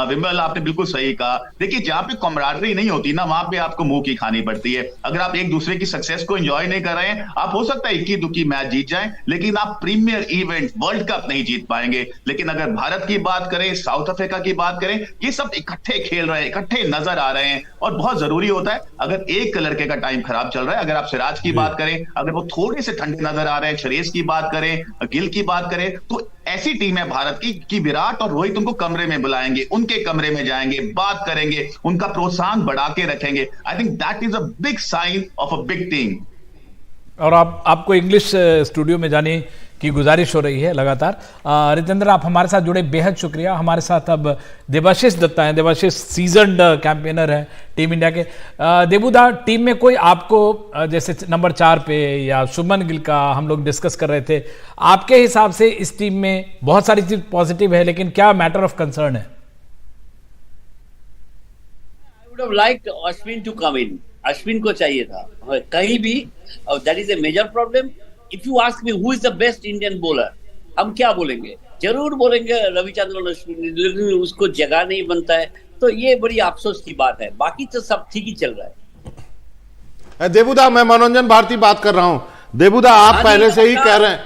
विमल आपने बिल्कुल सही कहा। देखिए, जहां पे कमराडरी नहीं होती ना, वहां पे आपको मुंह की खानी पड़ती है। अगर आप एक दूसरे की सक्सेस को एंजॉय नहीं कर रहे हैं, आप हो सकता है इक्की दुक्की मैच जीत जाएं, लेकिन आप प्रीमियर इवेंट वर्ल्ड कप नहीं जीत पाएंगे। लेकिन अगर भारत की बात करें, साउथ अफ्रीका की बात करें, ये सब इकट्ठे खेल रहे हैं, इकट्ठे नजर आ रहे हैं, और बहुत जरूरी होता है। अगर एक लड़के का टाइम खराब चल रहा है, अगर आप सिराज की बात करें, अगर वो थोड़े से ठंडे नजर आ रहे हैं, श्रेयस की बात करें, गिल की बात करें, तो ऐसी टीम है भारत की कि विराट और रोहित उनको कमरे में बुलाएंगे, उनके कमरे में जाएंगे, बात करेंगे, उनका प्रोत्साहन बढ़ा के रखेंगे। I think that is a big sign of a big team. और आपको इंग्लिश स्टूडियो में जाने की गुजारिश हो रही है लगातार। रितेंद्र, आप हमारे साथ जुड़े, बेहद शुक्रिया। हमारे साथ अब देवाशीष दत्ता हैं। देवाशीष सीजन्ड कैंपेनर है टीम इंडिया के। देबूदा, टीम में कोई आपको जैसे नंबर 4 पे या शुभमन गिल का हम लोग डिस्कस कर रहे थे, आपके हिसाब से इस टीम में बहुत सारी चीज पॉजिटिव है, लेकिन क्या मैटर ऑफ कंसर्न है? I would have liked Ashwin to come in. Ashwin को चाहिए था कहीं भी, that is a major problem. If you ask me who is the best Indian bowler, हम क्या बोलेंगे? जरूर बोलेंगे रविचंद्रन अश्विन, लेकिन उसको जगह नहीं बनता है, तो ये बड़ी अफसोस की बात है। बाकी तो सब ठीक ही चल रहा है। देबूदा, मैं मनोरंजन भारती बात कर रहा हूं। देबूदा, आप पहले से ही कह रहे हैं,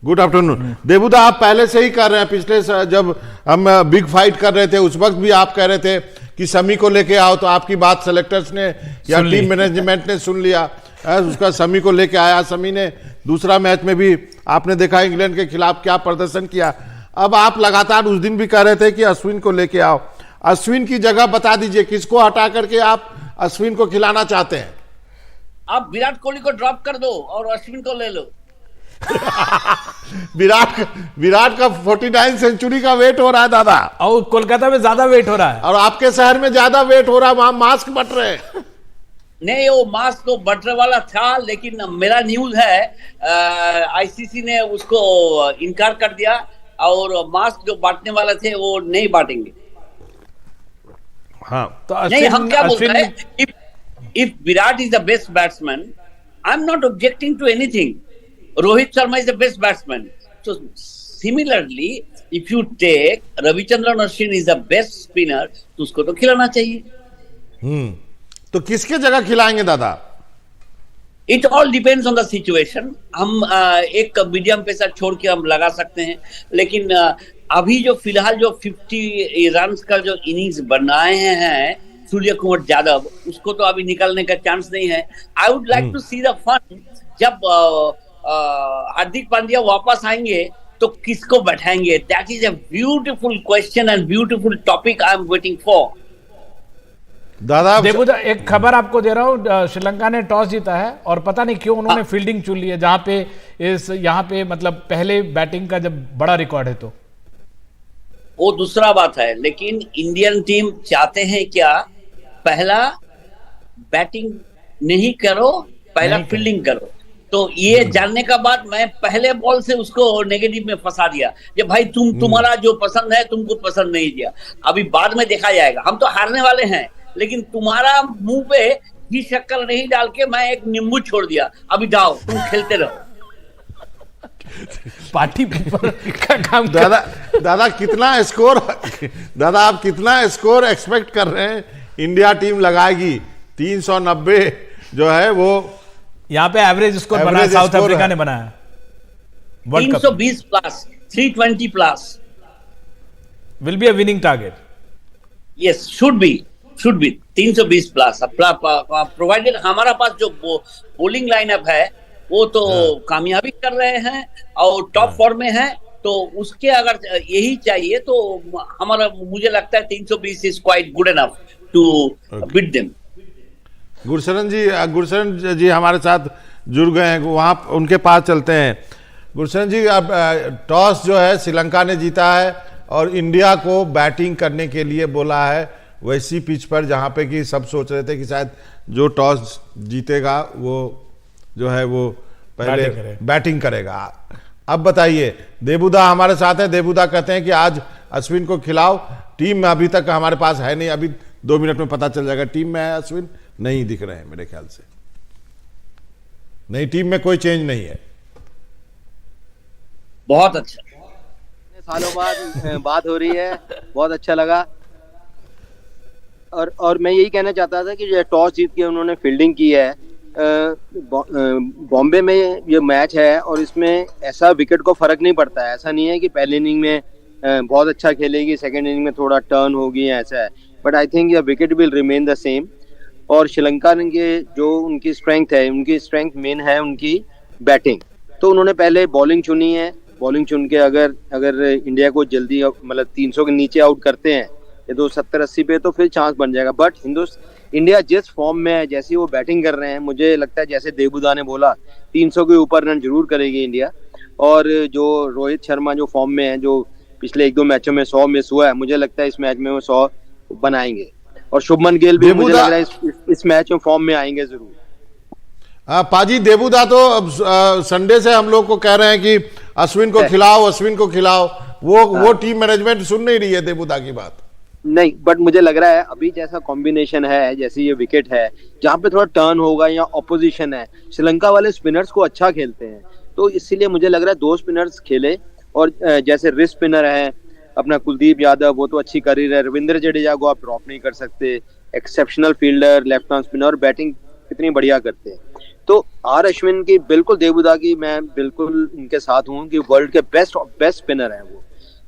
गुड आफ्टरनून। देबूदा, आप पहले से ही कर रहे हैं, पिछले जब हम बिग फाइट कर रहे थे उस वक्त भी आप कह रहे थे कि समी को लेके आओ, तो आपकी बात सेलेक्टर्स ने या टीम मैनेजमेंट ने सुन लिया, उसका समी को लेके आया। समी ने दूसरा मैच में भी आपने देखा इंग्लैंड के खिलाफ क्या प्रदर्शन किया। अब आप लगातार उस दिन भी कह रहे थे कि अश्विन को लेके आओ। अश्विन की जगह बता दीजिए, किसको हटा करके आप अश्विन को खिलाना चाहते हैं? आप विराट कोहली को ड्रॉप कर दो और अश्विन को ले लो। विराट का 49 सेंचुरी का वेट हो रहा है दादा, और कोलकाता में ज्यादा वेट हो रहा है, और आपके शहर में ज्यादा वेट हो रहा है, वहां मास्क बट रहे हैं। नहीं, वो मास्क तो बटने वाला था, लेकिन मेरा न्यूज है आईसीसी ने उसको इनकार कर दिया, और मास्क जो बांटने वाले थे वो नहीं बांटेंगे। हाँ, तो नहीं, हम क्या बोलते हैं, if Virat is the best batsman, I am not objecting to anything. Rohit Sharma is the best batsman. So similarly, if you take Ravichandran Ashwin is the best spinner, तो उसको तो खिलाना चाहिए। तो किसके जगह खिलाएंगे दादा? It all depends on the situation. हम एक मीडियम पेसर छोड़ के हम लगा सकते हैं, लेकिन अभी जो फिलहाल जो 50 रन का जो इनिंग्स बनाए हैं सूर्य कुमार यादव, उसको तो अभी निकलने का चांस नहीं है। I would like to see the fun, जब हार्दिक पांड्या वापस आएंगे तो किसको बैठाएंगे? That is a beautiful question and beautiful topic I am waiting for. दादा, देखो, एक खबर आपको दे रहा हूं, श्रीलंका ने टॉस जीता है और पता नहीं क्यों उन्होंने फील्डिंग चुन ली है, जहां पे यहाँ पे मतलब पहले बैटिंग का जब बड़ा रिकॉर्ड है, तो वो दूसरा बात है। लेकिन इंडियन टीम चाहते हैं क्या, पहला बैटिंग नहीं करो पहला फील्डिंग करो। तो ये जानने का बाद मैं पहले बॉल से उसको नेगेटिव में फंसा दिया कि भाई तुम्हारा जो पसंद है तुमको पसंद नहीं दिया, अभी बाद में देखा जाएगा, हम तो हारने वाले हैं, लेकिन तुम्हारा मुंह पे घी शक्कर नहीं डाल के मैं एक नींबू छोड़ दिया, अभी जाओ तुम खेलते रहो। पार्टी पेपर का काम दादा आप कितना स्कोर एक्सपेक्ट कर रहे हैं इंडिया टीम लगाएगी? 390 जो है वो यहाँ पे एवरेज स्कोर बनाया, साउथ अफ्रीका ने बनाया 320 plus 320 plus will be a winning target. Yes, should be 320 plus, provided हमारा पास जो बॉलिंग लाइनअप है वो तो कामयाबी कर रहे हैं और टॉप फॉर्म में है, तो उसके अगर यही चाहिए तो हमारा, मुझे लगता है 320 is quite good enough to beat them. Gursharan ji हमारे साथ जुड़ गए हैं, वहां उनके पास चलते हैं। गुरशरण जी, अब टॉस जो है श्रीलंका ने जीता है और इंडिया को बैटिंग करने के लिए बोला है वैसी पिच पर जहां पे कि सब सोच रहे थे कि शायद जो टॉस जीतेगा वो जो है वो पहले बैटिंग करेगा। अब बताइए, देबूदा हमारे साथ है। देबूदा कहते हैं कि आज अश्विन को खिलाओ, टीम में अभी तक हमारे पास है नहीं, अभी 2 मिनट में पता चल जाएगा टीम में है अश्विन, नहीं दिख रहे हैं मेरे ख्याल से, नहीं टीम में कोई चेंज नहीं है। बहुत अच्छा, सालों बाद बात हो रही है, बहुत अच्छा लगा। और मैं यही कहना चाहता था कि जो टॉस जीत के उन्होंने फील्डिंग की है, बॉम्बे में ये मैच है और इसमें ऐसा विकेट को फर्क नहीं पड़ता है, ऐसा नहीं है कि पहले इनिंग में बहुत अच्छा खेलेगी, सेकंड इनिंग में थोड़ा टर्न होगी, ऐसा है, बट आई थिंक ये wicket will remain the same. और श्रीलंका के जो उनकी स्ट्रेंथ है, उनकी स्ट्रेंथ मेन है उनकी बैटिंग, तो उन्होंने पहले बॉलिंग चुनी है, बॉलिंग चुन के अगर इंडिया को जल्दी मतलब 300 के नीचे आउट करते हैं ये 270-80 पे तो फिर चांस बन जाएगा। बट इंडिया जिस फॉर्म में है, जैसी वो बैटिंग कर रहे हैं, मुझे लगता है जैसे देबूदा ने बोला 300 के ऊपर रन जरूर करेगी इंडिया। और जो रोहित शर्मा जो फॉर्म में है, जो पिछले 1-2 मैचों में 100 मिस हुआ है, मुझे लगता है इस मैच में वो 100 बनाएंगे। और शुभमन गिल भी मुझे लग रहा है इस मैच में फॉर्म में आएंगे जरूर। पाजी, देबूदा तो अब संडे से हम लोग को कह रहे हैं कि अश्विन को खिलाओ, वो टीम मैनेजमेंट सुन नहीं रही है देबूदा की बात। नहीं, बट मुझे लग रहा है अभी जैसा कॉम्बिनेशन है, जैसे ये विकेट है जहाँ पे थोड़ा टर्न होगा या ऑपोजिशन है, श्रीलंका वाले स्पिनर्स को अच्छा खेलते हैं, तो इसीलिए मुझे लग रहा है 2 स्पिनर्स खेले। और जैसे रिस्ट स्पिनर है अपना कुलदीप यादव, वो तो अच्छी करी है, रविंद्र जडेजा को आप ड्रॉप नहीं कर सकते, exceptional fielder, left arm spinner, batting कितनी बढ़िया करते हैं। तो आर अश्विन की बिल्कुल, देबूदा की मैं बिल्कुल उनके साथ हूँ कि वर्ल्ड के बेस्ट स्पिनर हैं वो,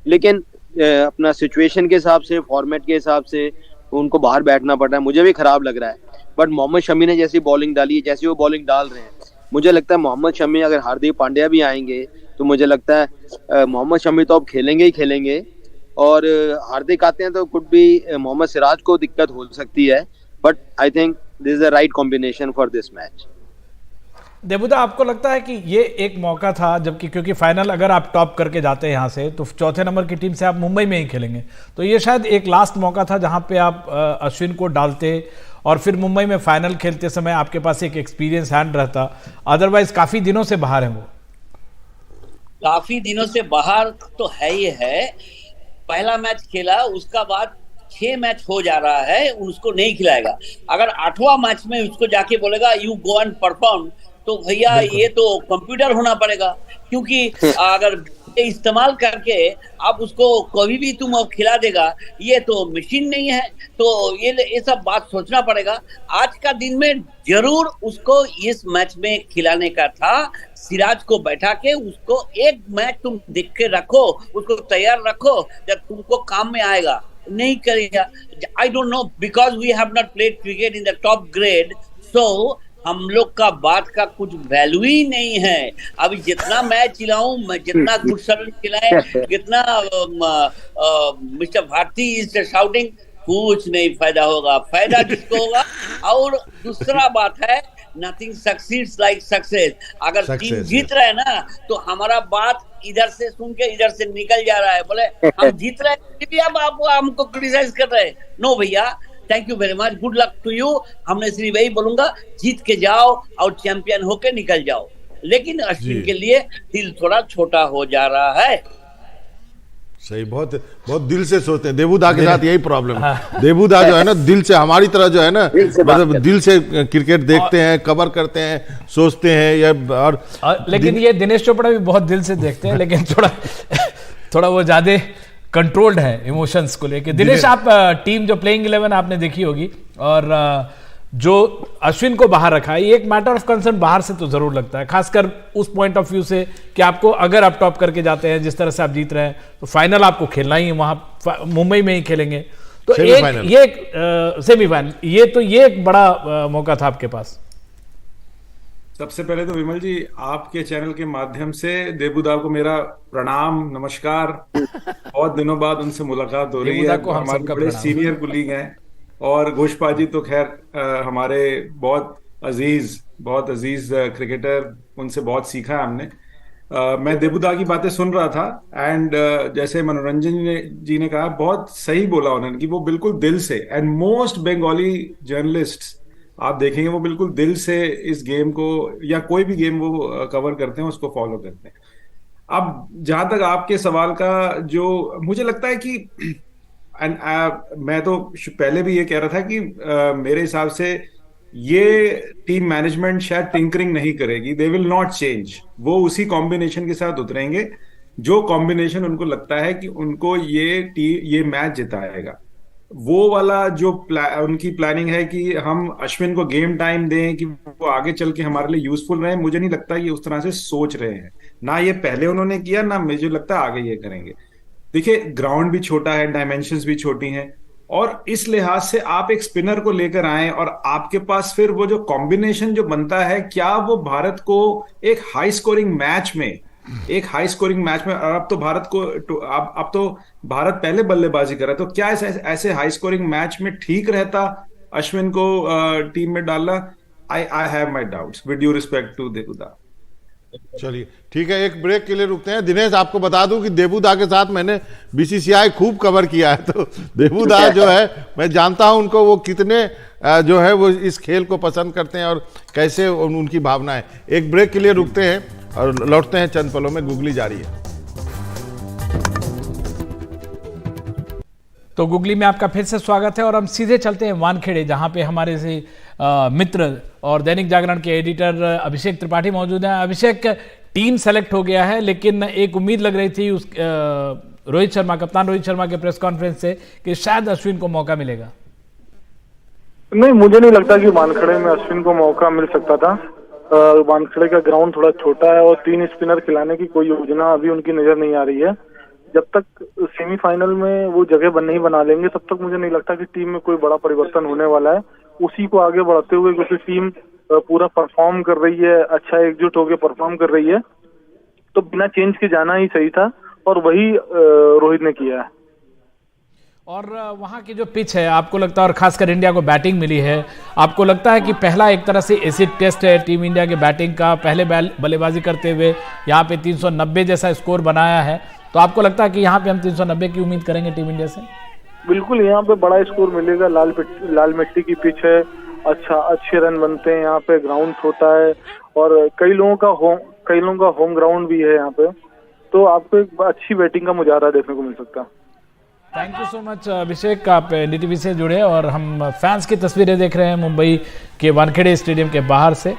लेकिन अपना सिचुएशन के हिसाब से, फॉर्मेट के हिसाब से उनको बाहर बैठना पड़ रहा है, मुझे भी खराब लग रहा है। बट मोहम्मद शमी ने जैसी बॉलिंग डाली, जैसी वो बॉलिंग डाल रहे हैं, मुझे लगता है मोहम्मद शमी, अगर हार्दिक पांड्या भी आएंगे तो मुझे लगता है मोहम्मद शमी तो अब खेलेंगे ही खेलेंगे, और हार्दिक आते हैं तो कुछ भी मोहम्मद सिराज को दिक्कत हो सकती है। But I think this is the right combination for this match. Debuda, आपको लगता है कि ये एक मौका था, जबकि क्योंकि फाइनल अगर आप टॉप करके जाते हैं यहाँ से तो 4थे नंबर की टीम से आप मुंबई में ही खेलेंगे, तो ये शायद एक लास्ट मौका था जहाँ पे आप अश्विन को डालते और फिर मुंबई में फाइनल खेलते समय आपके पास एक एक्सपीरियंस हैंड रहता। अदरवाइज काफी दिनों से बाहर है, वो काफी दिनों से बाहर तो है ही है। पहला मैच खेला, उसका बाद 6 मैच हो जा रहा है, उसको नहीं खिलाएगा। अगर 8वां मैच में उसको जाके बोलेगा यू गो एंड परफॉर्म, तो भैया ये तो कंप्यूटर होना पड़ेगा, क्योंकि अगर इस्तेमाल करके आप उसको कभी भी तुम खिला देगा, ये तो मशीन नहीं है। तो ये सब बात सोचना पड़ेगा। आज का दिन में जरूर उसको इस मैच में खिलाने का था, सिराज को बैठा के उसको एक मैच तुम देख के रखो, उसको तैयार रखो, जब तुमको काम में आएगा। नहीं करेगा, I don't know, because we have not played cricket in the top grade, so हम लोग का बात का कुछ वैल्यू ही नहीं है। अभी जितना मैच खिलाऊं, मैं जितना गुरशरण खिलाए, जितना मिस्टर भारती इज शाउटिंग, कुछ नहीं फायदा होगा। फायदा जिसको होगा। और दूसरा बात है, नथिंग सक्सीड्स लाइक सक्सेस। अगर टीम जीत रहे हैं ना, तो हमारा बात इधर से सुन के इधर से निकल जा रहा है, बोले हम जीत रहे हैं, आप हमको क्रिटिसाइज कर रहे हैं। नो भैया, thank you very much, good luck to you. हमने सिर्फ यही बोलूंगा, जीत के जाओ और चैंपियन होके निकल जाओ। लेकिन अश्विन के लिए दिल थोड़ा छोटा हो जा रहा है। सही, बहुत बहुत दिल से सोचते हैं। देबूदा के साथ यही प्रॉब्लम है। देबूदा जो है ना, दिल से, हमारी तरह जो है ना, मतलब दिल से क्रिकेट देखते हैं, कवर करते हैं, सोचते हैं। या और लेकिन ये दिनेश चोपड़ा भी बहुत दिल से देखते हैं, लेकिन थोड़ा वो ज्यादा कंट्रोल्ड है इमोशंस को लेके। दिनेश, आप टीम जो प्लेइंग 11 आपने देखी होगी, और जो अश्विन को बाहर रखा है, ये एक मैटर ऑफ कंसर्न बाहर से तो जरूर लगता है, खासकर उस पॉइंट ऑफ व्यू से कि आपको अगर आप टॉप करके जाते हैं, जिस तरह से आप जीत रहे हैं, तो फाइनल आपको खेलना ही है, वहां मुंबई में ही खेलेंगे। तो सेमीफाइनल, ये एक बड़ा मौका था आपके पास। सबसे पहले तो विमल जी, आपके चैनल के माध्यम से देबूदा को मेरा प्रणाम, नमस्कार। बहुत दिनों बाद उनसे मुलाकात हो रही है। हमारे बड़े सीनियर कुलीग हैं, और घोषपा जी तो खैर हमारे बहुत अजीज क्रिकेटर, उनसे बहुत सीखा है हमने। मैं देबूदा की बातें सुन रहा था, एंड जैसे मनोरंजन जी ने कहा, बहुत सही बोला उन्होंने कि वो बिल्कुल दिल से, एंड मोस्ट बंगाली जर्नलिस्ट आप देखेंगे वो बिल्कुल दिल से इस गेम को, या कोई भी गेम वो कवर करते हैं, उसको फॉलो करते हैं। अब जहां तक आपके सवाल का, जो मुझे लगता है कि मैं तो पहले भी ये कह रहा था कि मेरे हिसाब से ये टीम मैनेजमेंट शायद टिंकरिंग नहीं करेगी, दे विल नॉट चेंज। वो उसी कॉम्बिनेशन के साथ उतरेंगे जो कॉम्बिनेशन उनको लगता है कि उनको ये मैच जिताएगा। वो वाला जो उनकी प्लानिंग है कि हम अश्विन को गेम टाइम दें कि वो आगे चल के हमारे लिए यूजफुल रहे, मुझे नहीं लगता ये उस तरह से सोच रहे हैं। ना ये पहले उन्होंने किया, ना मुझे लगता है आगे ये करेंगे। देखिए, ग्राउंड भी छोटा है, डायमेंशंस भी छोटी हैं, और इस लिहाज से आप एक स्पिनर को लेकर आए और आपके पास फिर वो जो कॉम्बिनेशन जो बनता है, क्या वो भारत को एक हाई स्कोरिंग मैच में, और अब तो भारत को अब तो भारत पहले बल्लेबाजी कर रहा है, तो क्या ऐसे हाई स्कोरिंग मैच में ठीक रहता अश्विन को टीम में डालना? I have my doubts, with due respect to Debuda. चलिए ठीक है, एक ब्रेक के लिए रुकते हैं। दिनेश, आपको बता दूं कि देबूदा के साथ मैंने बीसीसीआई खूब कवर किया है, तो देबूदा जो है, मैं जानता हूं उनको, वो कितने जो है वो इस खेल को पसंद करते हैं और कैसे उनकी भावना है। एक ब्रेक के लिए रुकते हैं और लौटते हैं चंद पलों में। गुगली जारी है। तो गुगली में आपका फिर से स्वागत है, और हम सीधे चलते हैं वानखेड़े, जहां पे हमारे से मित्र और दैनिक जागरण के एडिटर अभिषेक त्रिपाठी मौजूद हैं। अभिषेक, टीम सेलेक्ट हो गया है, लेकिन एक उम्मीद लग रही थी रोहित शर्मा, कप्तान रोहित शर्मा के प्रेस कॉन्फ्रेंस से, कि शायद अश्विन को मौका मिलेगा। नहीं, मुझे नहीं लगता कि वानखेड़े में अश्विन को मौका मिल सकता था। वानखेड़े का ग्राउंड थोड़ा छोटा है, और 3 स्पिनर खिलाने की कोई योजना अभी उनकी नजर नहीं आ रही है। जब तक सेमीफाइनल में वो जगह नहीं बना लेंगे, तब तक मुझे नहीं लगता कि टीम में कोई बड़ा परिवर्तन होने वाला है। उसी को आगे बढ़ाते हुए, क्योंकि टीम पूरा परफॉर्म कर रही है, अच्छा एकजुट होकर परफॉर्म कर रही है, तो बिना चेंज के जाना ही सही था, और वही रोहित ने किया है। और वहां की जो पिच है, आपको लगता है, और खासकर इंडिया को बैटिंग मिली है, आपको लगता है कि पहला एक तरह से एसिड टेस्ट है टीम इंडिया के बैटिंग का? पहले बल्लेबाजी करते हुए यहाँ पे 390 जैसा स्कोर बनाया है, तो आपको लगता है कि यहाँ पे हम 390 की उम्मीद करेंगे टीम इंडिया से? बिल्कुल, यहाँ पे बड़ा स्कोर मिलेगा। लाल मिट्टी की पिच है, अच्छे रन बनते हैं यहाँ पे, ग्राउंड छोटा है, और कई लोगों का होम ग्राउंड भी है यहाँ पे, तो आपको एक अच्छी बैटिंग का मुजाहरा देखने को मिल सकता है। थैंक यू सो मच अभिषेक, आप एनडीटीवी से जुड़े, और हम फैंस की तस्वीरें देख रहे हैं मुंबई के वानखेड़े स्टेडियम के बाहर से।